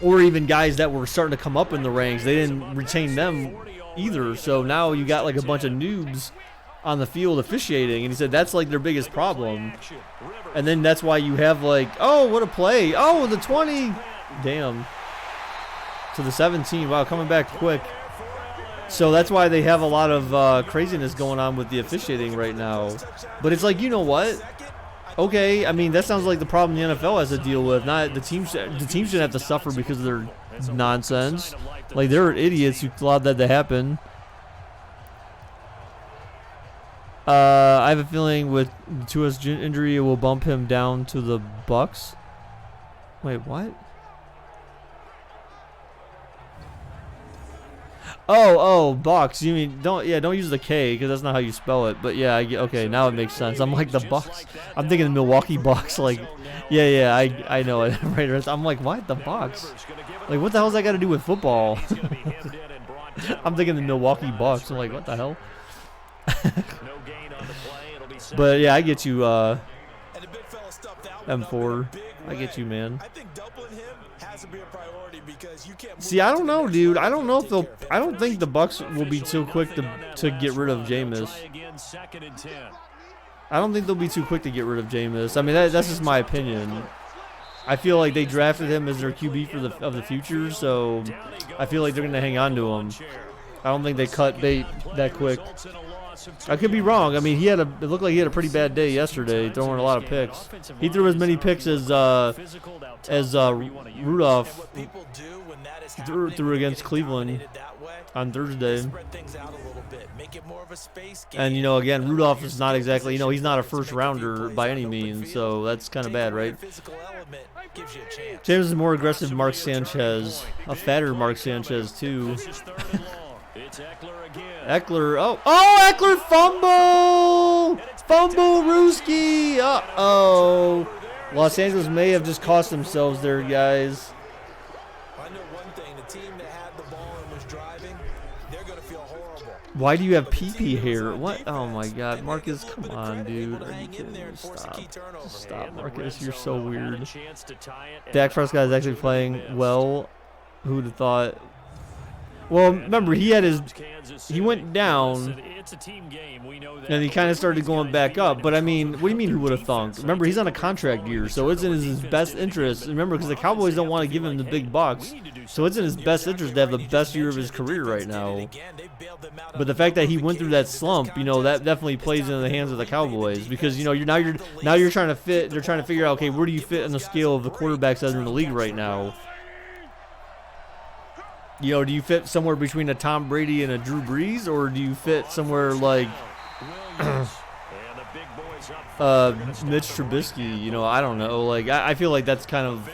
Or even guys that were starting to come up in the ranks. They didn't retain them either. So now you got like a bunch of noobs on the field officiating, and he said that's like their biggest problem. And then that's why you have like, oh, what a play. Oh, the 20. Damn. To the 17. Wow, coming back quick. So that's why they have a lot of craziness going on with the officiating right now. But it's like, you know what? Okay, I mean, that sounds like the problem the NFL has to deal with. Not the team. The team shouldn't have to suffer because of their nonsense. Like, they're idiots who allowed that to happen. I have a feeling with Tua's injury, it will bump him down to the Bucks. Wait, what? Oh, Bucks. You mean don't use the K because that's not how you spell it. But yeah, okay, now it makes sense. I'm like the Bucks. I'm thinking the Milwaukee Bucks. Like, yeah, I know it. Right. I'm like, why the Bucks? Like, what the hell's that got to do with football? I'm thinking the Milwaukee Bucks. I'm like, what the hell? But yeah, I get you. M4. I get you, man. See, I don't know, dude. I don't know if they'll. I don't think the Bucks will be too quick to get rid of Jameis. I don't think they'll be too quick to get rid of Jameis. I mean, that's just my opinion. I feel like they drafted him as their QB of the future, so I feel like they're gonna hang on to him. I don't think they cut bait that quick. I could be wrong. I mean, it looked like he had a pretty bad day yesterday, throwing a lot of picks. He threw as many picks as Rudolph threw against Cleveland on Thursday. And, you know, again, Rudolph is not exactly, you know, he's not a first rounder by any means, so that's kind of bad, right? James is more aggressive Mark Sanchez, a fatter Mark Sanchez, too. Eckler, Eckler fumble Rooski. Uh-oh. Los Angeles may have just cost themselves there, guys. I know one thing, the team that had the ball and was driving, they're going to feel horrible. Why do you have pee here? What? Oh my God, Marcus, come on, dude. Are you kidding me? Stop, Marcus. You're so weird. Dak Prescott is actually playing well. Who'd have thought? Well, remember, he went down, and he kind of started going back up. But, I mean, what do you mean who would have thunk? Remember, he's on a contract year, so it's in his best interest. Remember, because the Cowboys don't want to give him the big bucks, so it's in his best interest to have the best year of his career right now. But the fact that he went through that slump, you know, that definitely plays into the hands of the Cowboys because, you know, you're trying to fit. They're trying to figure out, okay, where do you fit on the scale of the quarterbacks that are in the league right now? You know, do you fit somewhere between a Tom Brady and a Drew Brees, or do you fit somewhere like Mitch Trubisky? You know, I don't know. Like, I feel like that's kind of,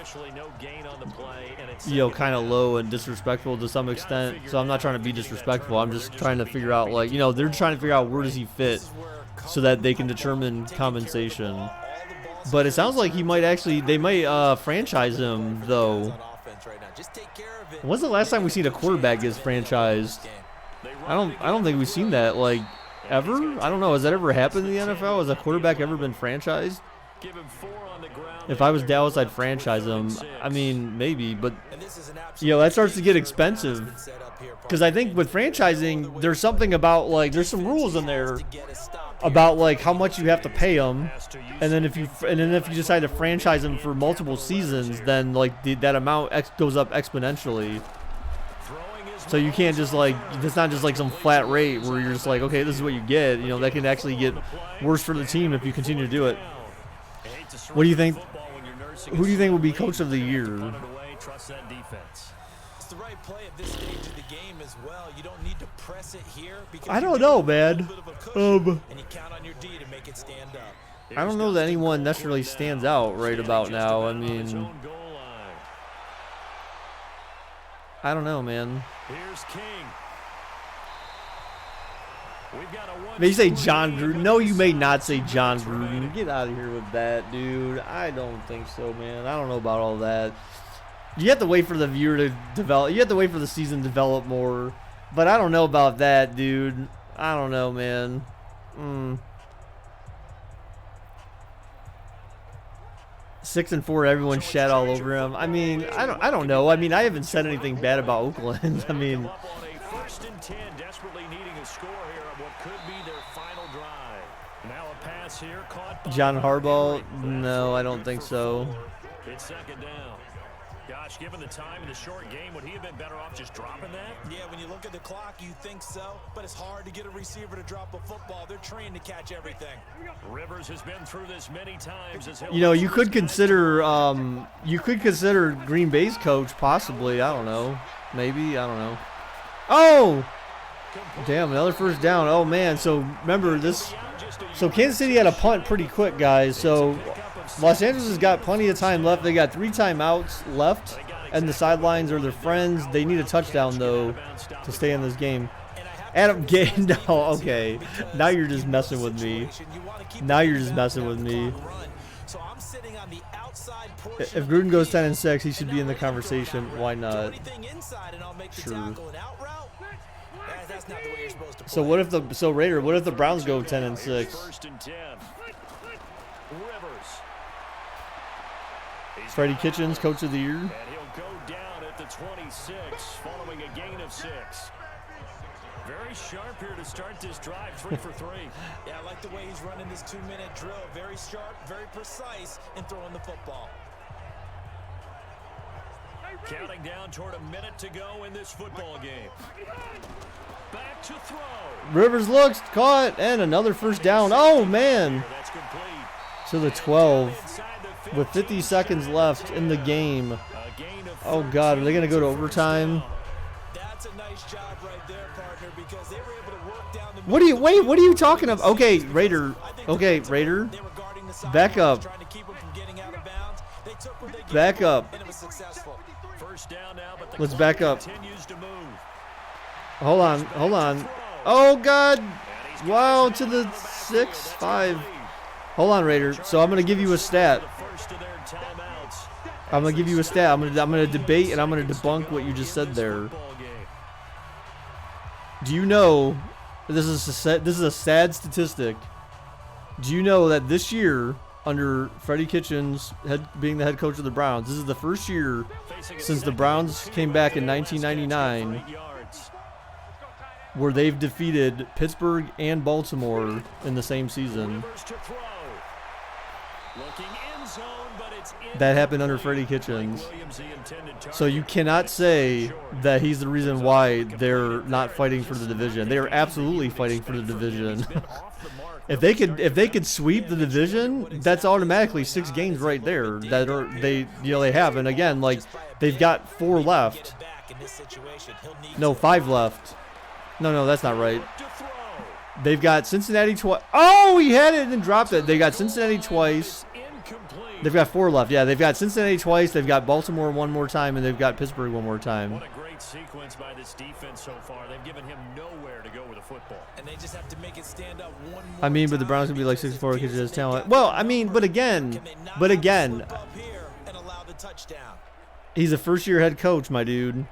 you know, kind of low and disrespectful to some extent. So I'm not trying to be disrespectful. I'm just trying to figure out, like, you know, they're trying to figure out where does he fit so that they can determine compensation. But it sounds like they might franchise him though. When's the last time we seen a quarterback get franchised? I don't think we've seen that, like, ever. I don't know. Has that ever happened in the NFL? Has a quarterback ever been franchised? If I was Dallas, I'd franchise him. I mean, maybe, but you know, that starts to get expensive. Because I think with franchising, there's something about, like, there's some rules in there about, like, how much you have to pay them, and then if you decide to franchise them for multiple seasons, then, like, that amount goes up exponentially. So you can't just, like, it's not just like some flat rate where you're just like, okay, this is what you get. You know, that can actually get worse for the team if you continue to do it. What do you think? Who do you think will be coach of the year? It's the right play at this stage of the game as well. You don't need to press it here because I don't know, man. And you count on your D to make it stand up. I don't know that anyone necessarily stands out right about now. I mean, I don't know, man. Here's King. May you say John Gruden? No, you may not say John Gruden. Get out of here with that, dude. I don't think so, man. I don't know about all that. You have to wait for the viewer to develop. You have to wait for the season to develop more. But I don't know about that, dude. I don't know, man. 6-4, everyone shat all over him. I mean, I don't know. I mean, I haven't said anything bad about Oakland. I mean, First and 10, desperately needing a score here on what could be their final drive. Now a pass here caught by John Harbaugh? No, I don't think so. It's second down. Gosh, given the time in the short game, would he have been better off just dropping that? Yeah, when you look at the clock, you think so, but it's hard to get a receiver to drop a football. They're trained to catch everything. Rivers has been through this many times. You know, you could consider Green Bay's coach possibly. I don't know. Maybe, I don't know. Oh! Damn, another first down. Oh, man. So, remember this. So, Kansas City had a punt pretty quick, guys. So, Los Angeles has got plenty of time left. They got 3 timeouts left and the sidelines are their friends. They need a touchdown, though, to stay in this game. Adam Gay, no, okay. Now you're just messing with me. Now you're just messing with me. If Gruden goes 10-6, he should be in the conversation. Why not? Sure. So what if the Raider? What if the Browns go 10-6? Freddie Kitchens, Coach of the Year. And he'll go down at the 26, following a gain of 6. Very sharp here to start this drive, 3 for 3. Yeah, I like the way he's running this 2-minute drill. Very sharp, very precise in throwing the football. Counting down toward a minute to go in this football game. Back to throw. Rivers looks, caught, and another first down. Oh, man. That's complete. To the 12 with 50 seconds left in the game. Oh, God. Are they going to go to overtime? That's a nice job right there, partner, because they were able to work down the What are you talking about? Okay, Raider. Okay, Raider. Back up. Back up. Let's back up. Hold on. Oh, God. Wow, to the 6-5. Hold on, Raider. So I'm going to give you a stat. I'm going to give you a stat. I'm going to debate and I'm going to debunk what you just said there. Do you know, this is a sad statistic. Do you know that this year, under Freddie Kitchens being the head coach of the Browns, this is the first year since the Browns came back in 1999 where they've defeated Pittsburgh and Baltimore in the same season. That happened under Freddie Kitchens. So you cannot say that he's the reason why they're not fighting for the division. They are absolutely fighting for the division. If they could sweep the division, that's automatically 6 games right there that they have. And again, like, they've got 4 left. No, 5 left. No, that's not right. They've got Cincinnati twice. Oh, he had it and dropped it. They got Cincinnati twice. They've got 4 left. Yeah, they've got Cincinnati twice. They've got Baltimore one more time, and they've got Pittsburgh one more time. What a great sequence by this defense so far. They've given him nowhere to go with the football. And they just have to make it stand up one more I mean, but the Browns would be like 6-4 because he has talent. Well, I mean, but again, he's a first-year head coach, my dude.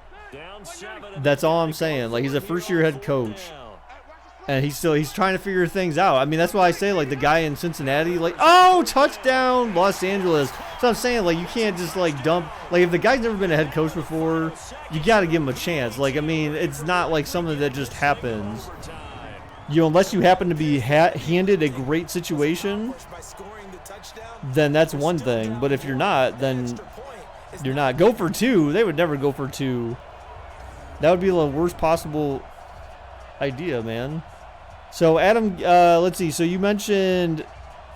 That's all I'm saying. Like, he's a first-year head coach. And he's trying to figure things out. I mean, that's why I say, like, the guy in Cincinnati, like, oh, touchdown, Los Angeles. So I'm saying, like, you can't just, like, dump. Like, if the guy's never been a head coach before, you got to give him a chance. Like, I mean, it's not like something that just happens. Unless you happen to be handed a great situation, then that's one thing. But if you're not, then you're not. Go for 2. They would never go for 2. That would be the worst possible idea, man. So, Adam, let's see. So, you mentioned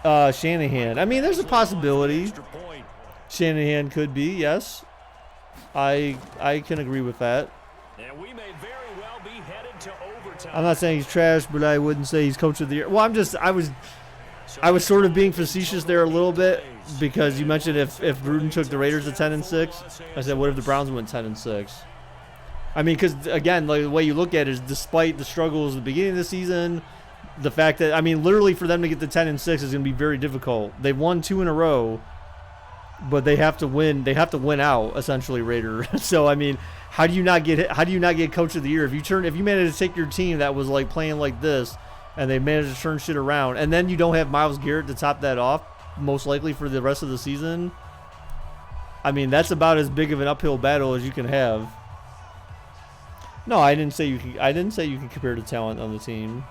Shanahan. I mean, there's a possibility Shanahan could be, yes. I can agree with that. I'm not saying he's trash, but I wouldn't say he's coach of the year. Well, I was sort of being facetious there a little bit because you mentioned if Gruden took the Raiders to 10-6. I said, what if the Browns went 10-6? I mean, because, again, like, the way you look at it is despite the struggles at the beginning of the season, the fact that, I mean, literally for them to get to 10-6 is going to be very difficult. They've won 2 in a row, but they have to win. They have to win out, essentially, Raider. So, I mean, how do you not get coach of the year? If you manage to take your team that was, like, playing like this and they managed to turn shit around, and then you don't have Myles Garrett to top that off, most likely for the rest of the season, I mean, that's about as big of an uphill battle as you can have. No, I didn't say you could compare the talent on the team.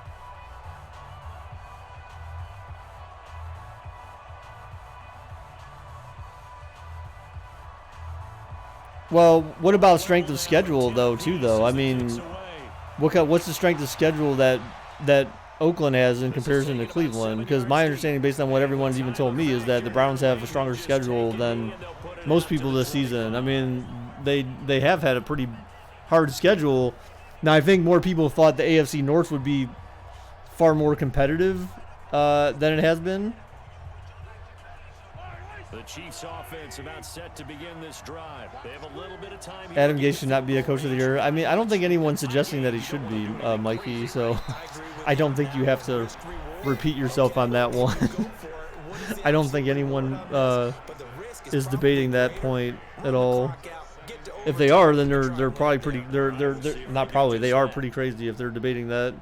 Well, what about strength of schedule though? I mean, what's the strength of schedule that Oakland has in comparison to Cleveland? Because my understanding, based on what everyone's even told me, is that the Browns have a stronger schedule than most people this season. I mean, they have had a pretty hard schedule. Now, I think more people thought the AFC North would be far more competitive than it has been. The Chiefs offense about set to begin this drive. They have a little bit of time here. Adam Gase should not be a coach of the year. I mean, I don't think anyone's suggesting that he should be, Mikey. So I don't think you have to repeat yourself on that one. I don't think anyone is debating that point at all. If they are, then they're probably pretty. They're not probably. They are pretty crazy if they're debating that.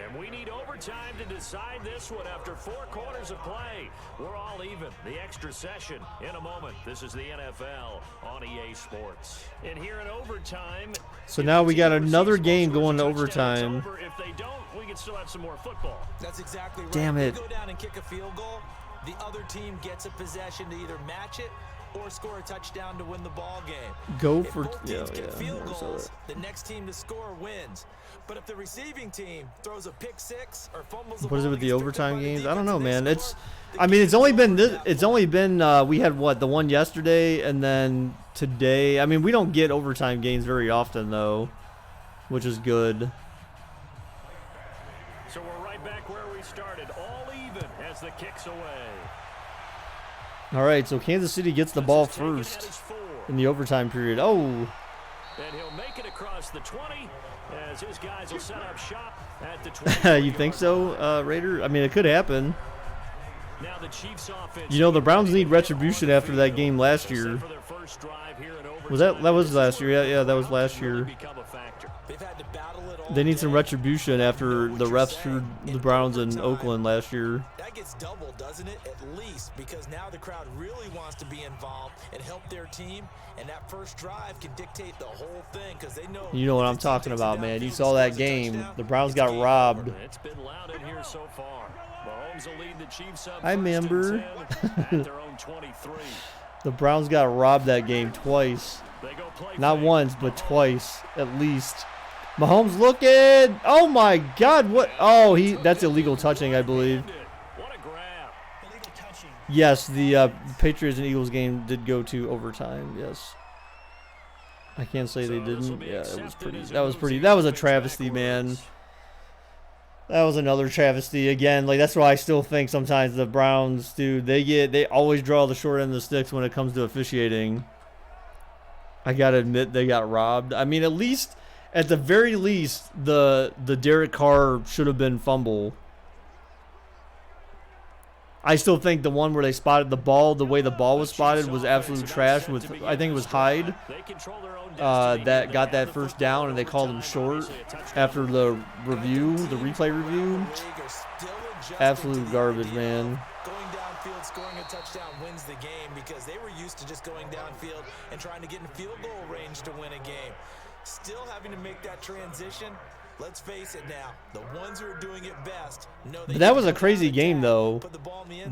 And we need overtime to decide this one after 4 quarters of play. We're all even. The extra session in a moment. This is the NFL on EA Sports. And here in overtime. So now we got another game going to overtime. If they don't, we can still have some more football. That's exactly right. Damn it. If they go down and kick a field goal, the other team gets a possession to either match it or score a touchdown to win the ball game. Go If for both teams get field I saw goals, that. the next team to score wins. But if the receiving team throws a pick six or fumbles the What is it ball with the and gets picked up overtime by the games? I don't know, defense and man. they score, the I mean, game it's only been we had what, the one yesterday and then today. I mean, we don't get overtime games very often though, which is good. So we're right back where we started, all even as the kicks away. All right, so Kansas City gets the ball first in the overtime period. Oh, And he'll make it across the 20 as his guys will set up shop at the 20. you think so, Raider? I mean, it could happen. Now the Chiefs offense. You know, the Browns need retribution after that game last year. Was that was last year? Yeah, that was last year. They've had to battle it all They need some day. retribution after the refs screwed the Browns in Oakland last year. That gets doubled, doesn't it? At least, because now the crowd really wants to be involved and help their team, and that first drive can dictate the whole thing because they know. You know what if I'm the team talking takes it about, man. You downfield saw and that scores a game. touchdown, The Browns it's got game robbed. over. It's been loud in here so far. Mahomes will lead the Chiefs up I remember. at their own 23. The Browns got robbed that game twice. They go play Not fake. once, but twice at least. Mahomes looking. Oh my God! What? Oh, that's illegal touching, I believe. What a grab. Yes, the Patriots and Eagles game did go to overtime. Yes. I can't say they didn't. Yeah, it was pretty. That was a travesty, man. That was another travesty again. Like, that's why I still think sometimes the Browns, dude, they always draw the short end of the sticks when it comes to officiating. I gotta admit they got robbed. I mean, at the very least, the Derek Carr should have been fumble. I still think the one where they spotted the ball, the way the ball was spotted, was absolute trash. With I think it was Hyde that got that first down, and they called him short after the replay review. Absolute garbage, man. Going downfield, scoring a touchdown wins the game because they were used to just going downfield and trying to get in field goal range to win a game. Still having to make that transition. Let's face it now, the ones who are doing it best know they But that can was a go crazy down game, attack, though. put the ball in the end zone,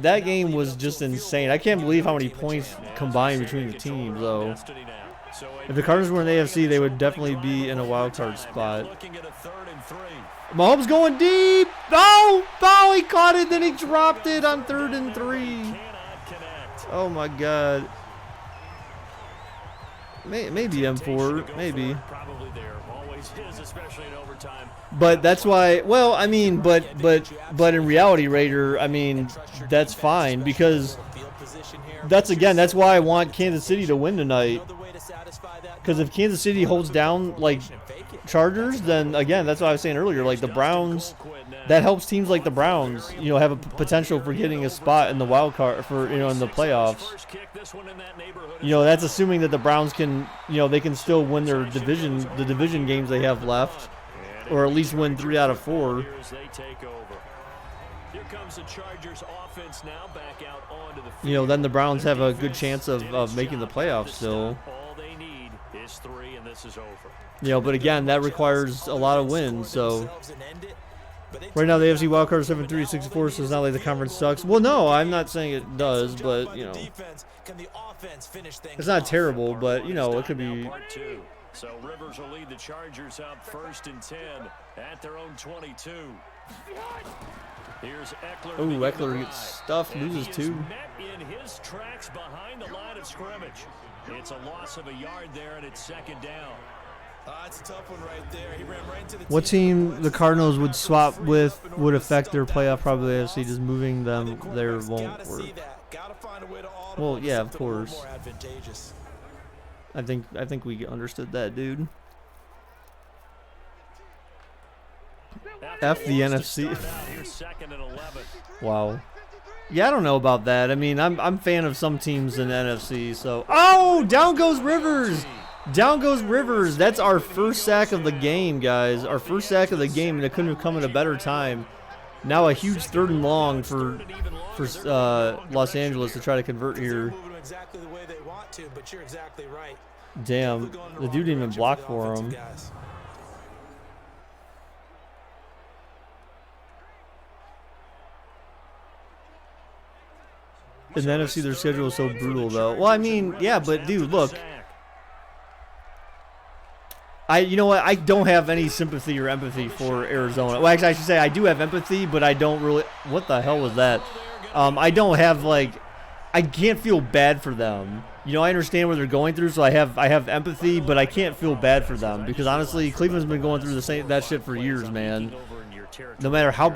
That not game leave was them just to a field insane. goal I can't to believe give how their many team a points chance. combined between the teams, though. If the Cardinals were in the AFC, they would definitely be in a wild card spot. Mahomes going deep. Oh, he caught it, then he dropped it on 3rd and 3. Oh my God. Maybe M4, maybe. Probably there. Always is, especially in overtime. But that's why. Well, I mean, but in reality, Raider, I mean, that's fine because that's why I want Kansas City to win tonight. Because if Kansas City holds down like Chargers, then again, that's what I was saying earlier. Like the Browns, that helps teams like the Browns, have a potential for getting a spot in the wild card for in the playoffs. That's assuming that the Browns can, they can still win their division games they have left, or at least win 3 out of 4. Here comes the Chargers offense now back out onto the field. Then the Browns have a good chance of making the playoffs still. All they need is 3, and this is over. But again, that requires a lot of wins. So right now the AFC wildcard is 7-3-64, so it's not like the conference sucks. Well, no, I'm not saying it does, but it's not terrible. But it could be. Part 2. So Rivers will lead the Chargers up 1st and 10 at their own 22. Here's Eckler. Oh, Eckler gets stuffed, loses 2. Met in his tracks behind the line of scrimmage. It's a loss of a yard there, and it's 2nd down. That's a tough one right there. He ran right into the What team the Cardinals would swap with would affect their playoff probability? Just moving them there won't work. Well, yeah, of course. I think we understood that, dude. F the NFC. Wow. Yeah, I don't know about that. I mean, I'm fan of some teams in the NFC. So, oh, down goes Rivers. Down goes Rivers. That's our first sack of the game, guys. Our first sack of the game, and it couldn't have come at a better time. Now a huge 3rd and long for Los Angeles to try to convert here. Damn, the dude didn't even block for him. In the NFC, their schedule is so brutal, though. Well, I mean, yeah, but dude, look. You know what? I don't have any sympathy or empathy for Arizona. Well, actually, I should say I do have empathy, but I don't really. What the hell was that? I don't have like. I can't feel bad for them. You know, I understand what they're going through, so I have empathy, but I can't feel bad for them because honestly, Cleveland's been going through that shit for years, man. No matter how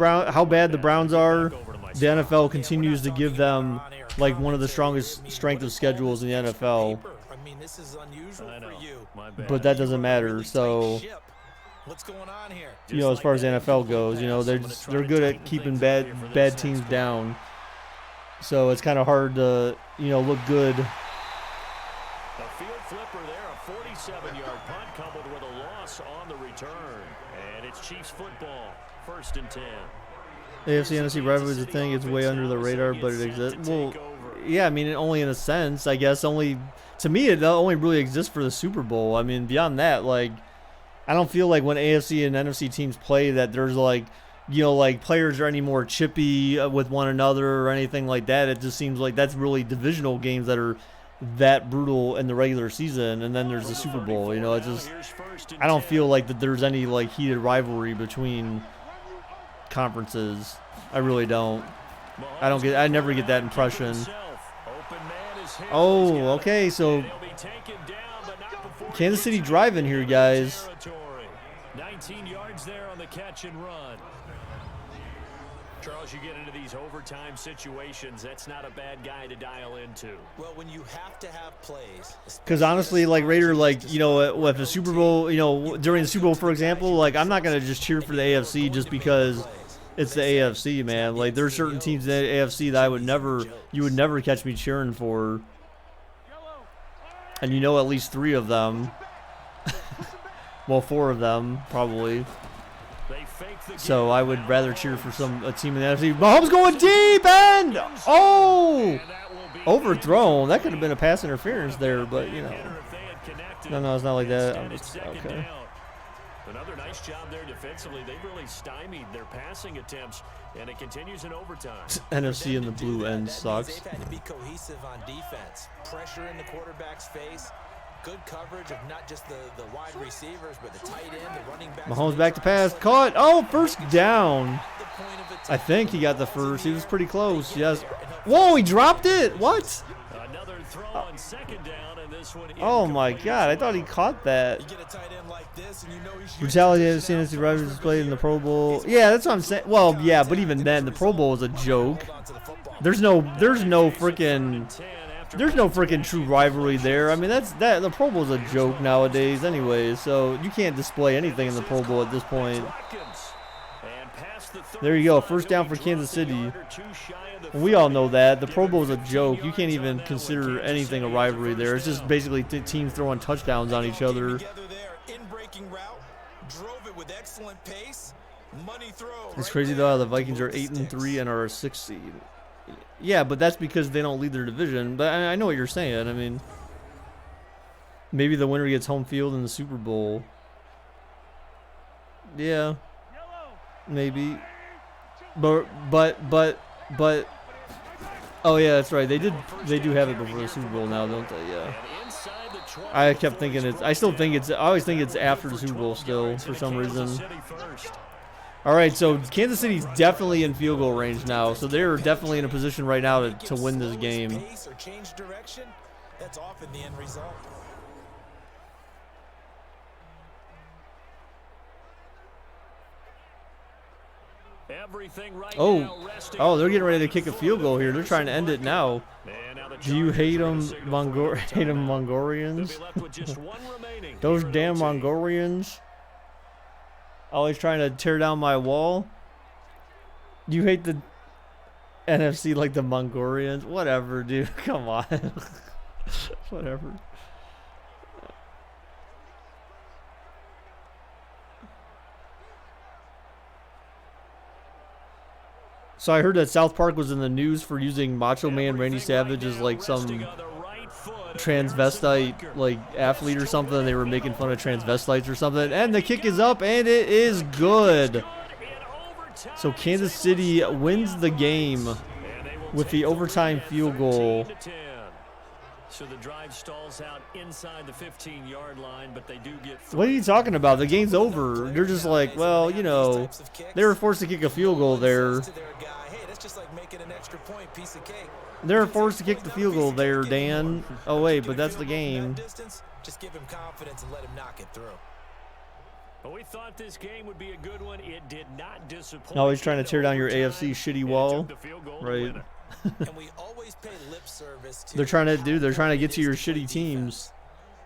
bad the Browns are, the NFL continues to give them like one of the strongest strength of schedules in the NFL. This is unusual for you. But that doesn't matter. So, what's going on here? You know, as far as the NFL goes, you know, they're good at keeping bad teams down. So it's kind of hard to, you know, look good. A field flipper there, a 47-yard punt coupled with a loss on the return, and it's Chiefs football, 1st and 10. AFC NFC rivalry is a thing. It's way under the radar, but it exists. Well, yeah, I mean, only in a sense, I guess. Only to me, it only really exists for the Super Bowl. I mean, beyond that, like, I don't feel like when AFC and NFC teams play that there's like, you know, like players are any more chippy with one another or anything like that. It just seems like that's really divisional games that are that brutal in the regular season, and then there's the Super Bowl. You know, it just, I don't feel like that there's any like heated rivalry between conferences. I really don't. I never get that impression. Oh, okay, so Kansas City driving here, guys. 19 yards there on the catch and run. Charles, you get into these overtime situations, that's not a bad guy to dial into. Well, when you have to have plays. Because honestly, like Raider, like, you know, with the Super Bowl, you know, during the Super Bowl, for example, like I'm not going to just cheer for the AFC just because it's the AFC, man. Like there's certain teams in the AFC that you would never catch me cheering for. And you know at least 3 of them. Well, 4 of them, probably. So I would rather cheer for a team in the NFC. Mahomes going deep end! Oh! Overthrown. That could have been a pass interference there, but, you know. No, it's not like that. Okay. Another nice job there defensively. They've really stymied their passing attempts, and it continues in overtime. NFC in the blue end sucks. They've had to be cohesive on defense. Pressure in the quarterback's face. Good coverage of not just the wide receivers, but the tight end, the running back. Mahomes back to pass. Caught. Oh, first down. I think he got the first. He was pretty close. Yes. Whoa, he dropped it. What? Another throw on 2nd down, and this one. Oh my God! I thought he caught that. Brutality has seen as the Riders displayed in the Pro Bowl. Yeah, that's what I'm saying. Well, yeah, but even then, the Pro Bowl was a joke. There's no freaking true rivalry there. I mean, the Pro Bowl is a joke nowadays, anyways. So you can't display anything in the Pro Bowl at this point. There you go, first down for Kansas City. We all know that the Pro Bowl is a joke. You can't even consider anything a rivalry there. It's just basically teams throwing touchdowns on each other. It's crazy though. The Vikings are 8-3 and are a 6th seed. Yeah, but that's because they don't lead their division. But I know what you're saying. I mean, maybe the winner gets home field in the Super Bowl. Yeah, maybe. But. Oh yeah, that's right. They do have it before the Super Bowl now, don't they? Yeah. I kept thinking I always think it's after the Super Bowl still for some reason. All right, so Kansas City's definitely in field goal range now, so they're definitely in a position right now to win this game. Everything right Oh, now resting oh, on they're the getting ready to right kick a foot field of goal the here. They're trying to end it now. And now the Do you hate them, Chargers are gonna signal for another Hate them timeout. They'll Mongolians? be left with just one remaining Those here in damn OT. Mongolians. Always trying to tear down my wall. You hate the NFC like the Mongolians? Whatever, dude. Come on. Whatever. So I heard that South Park was in the news for using Macho Man Randy Savage as like some transvestite like athlete or something. They were making fun of transvestites or something. And the kick is up and it is good. So Kansas City wins the game with the overtime field goal. So the drive stalls out inside the 15-yard line, but they do get. What are you talking about? The game's over. They're just like, well, you know, they were forced to kick a field goal there. They were forced to kick the field goal there, Dan. Oh wait, but that's the game. Just give him confidence and let him knock it through. But we thought this game would be a good one. It did not disappoint. Always trying to tear down your AFC shitty wall, right? And we always pay lip service to They're trying to get to your shitty teams.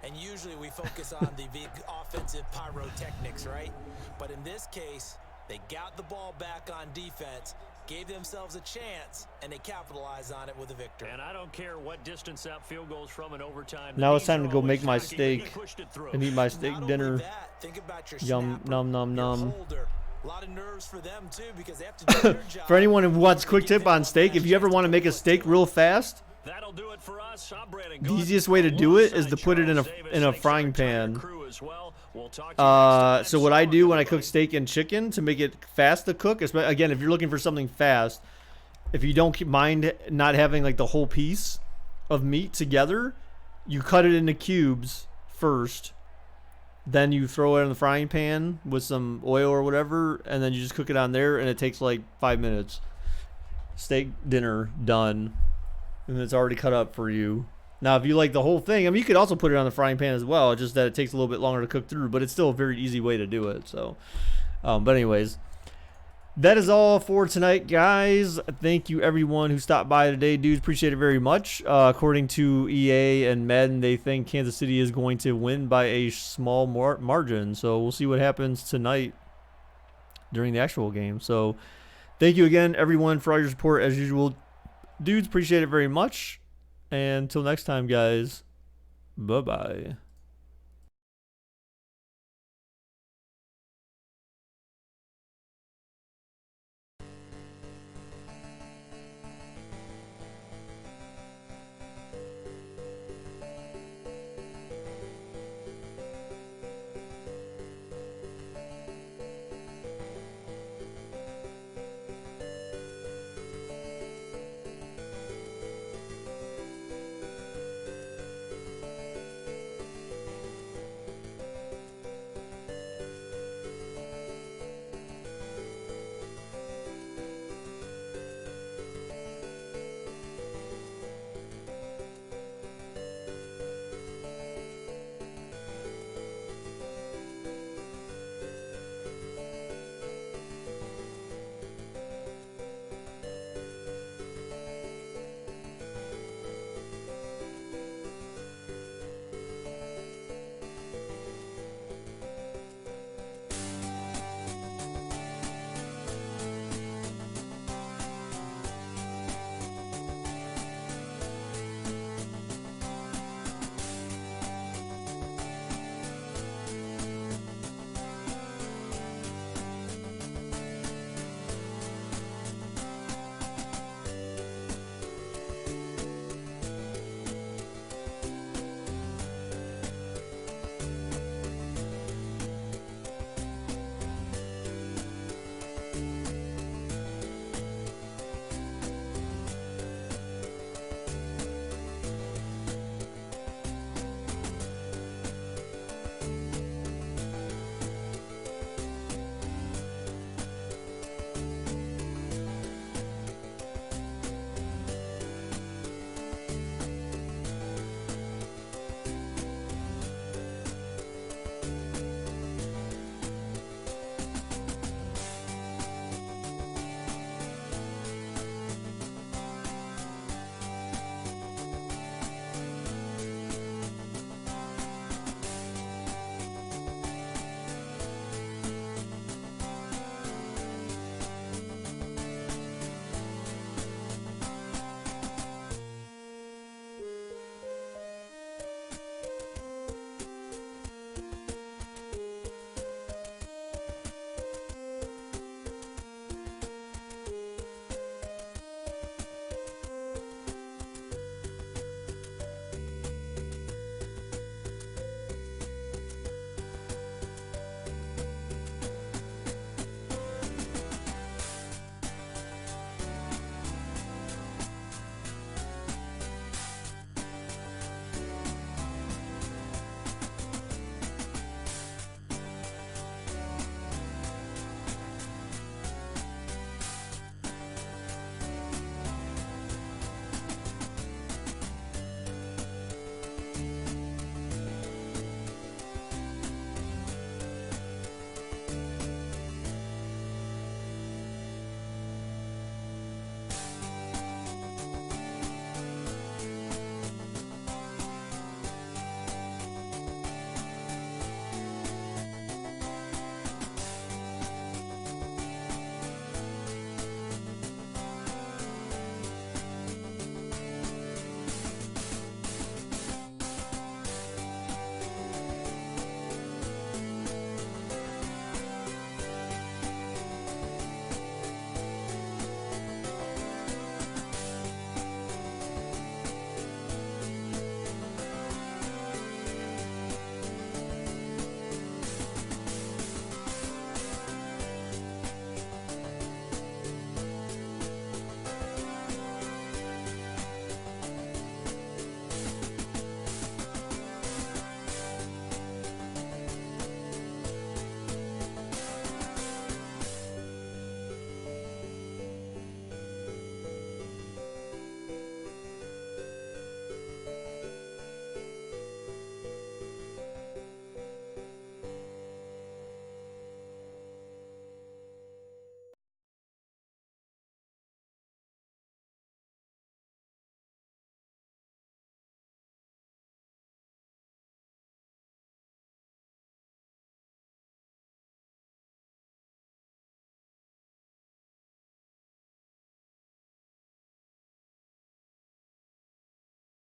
And usually we focus on the big offensive pyrotechnics, right? But in this case, they got the ball back on defense, gave themselves a chance, and they capitalized on it with a victory. And I don't care what distance that field goes from in overtime. Now it's time to go make my steak and eat my steak dinner. Yum, num, num, num. A lot of nerves for them too, because they have to do their job. For anyone who wants quick tip on steak, if you ever want to make a steak real fast, That'll do it for us. I'm Brandon the Gaudin. easiest way to do it is to put it in a frying pan. So what I do when I cook steak and chicken to make it fast to cook, again, if you're looking for something fast, if you don't mind not having like the whole piece of meat together, you cut it into cubes first. Then you throw it in the frying pan with some oil or whatever, and then you just cook it on there, and it takes like 5 minutes. Steak dinner done. And it's already cut up for you. Now, if you like the whole thing, I mean, you could also put it on the frying pan as well, just that it takes a little bit longer to cook through, but it's still a very easy way to do it. So, but anyways, that is all for tonight, guys. Thank you, everyone who stopped by today, dudes. Appreciate it very much. According to EA and Madden, they think Kansas City is going to win by a small margin. So we'll see what happens tonight during the actual game. So thank you again, everyone, for all your support as usual. Dudes, appreciate it very much. And until next time, guys, bye-bye.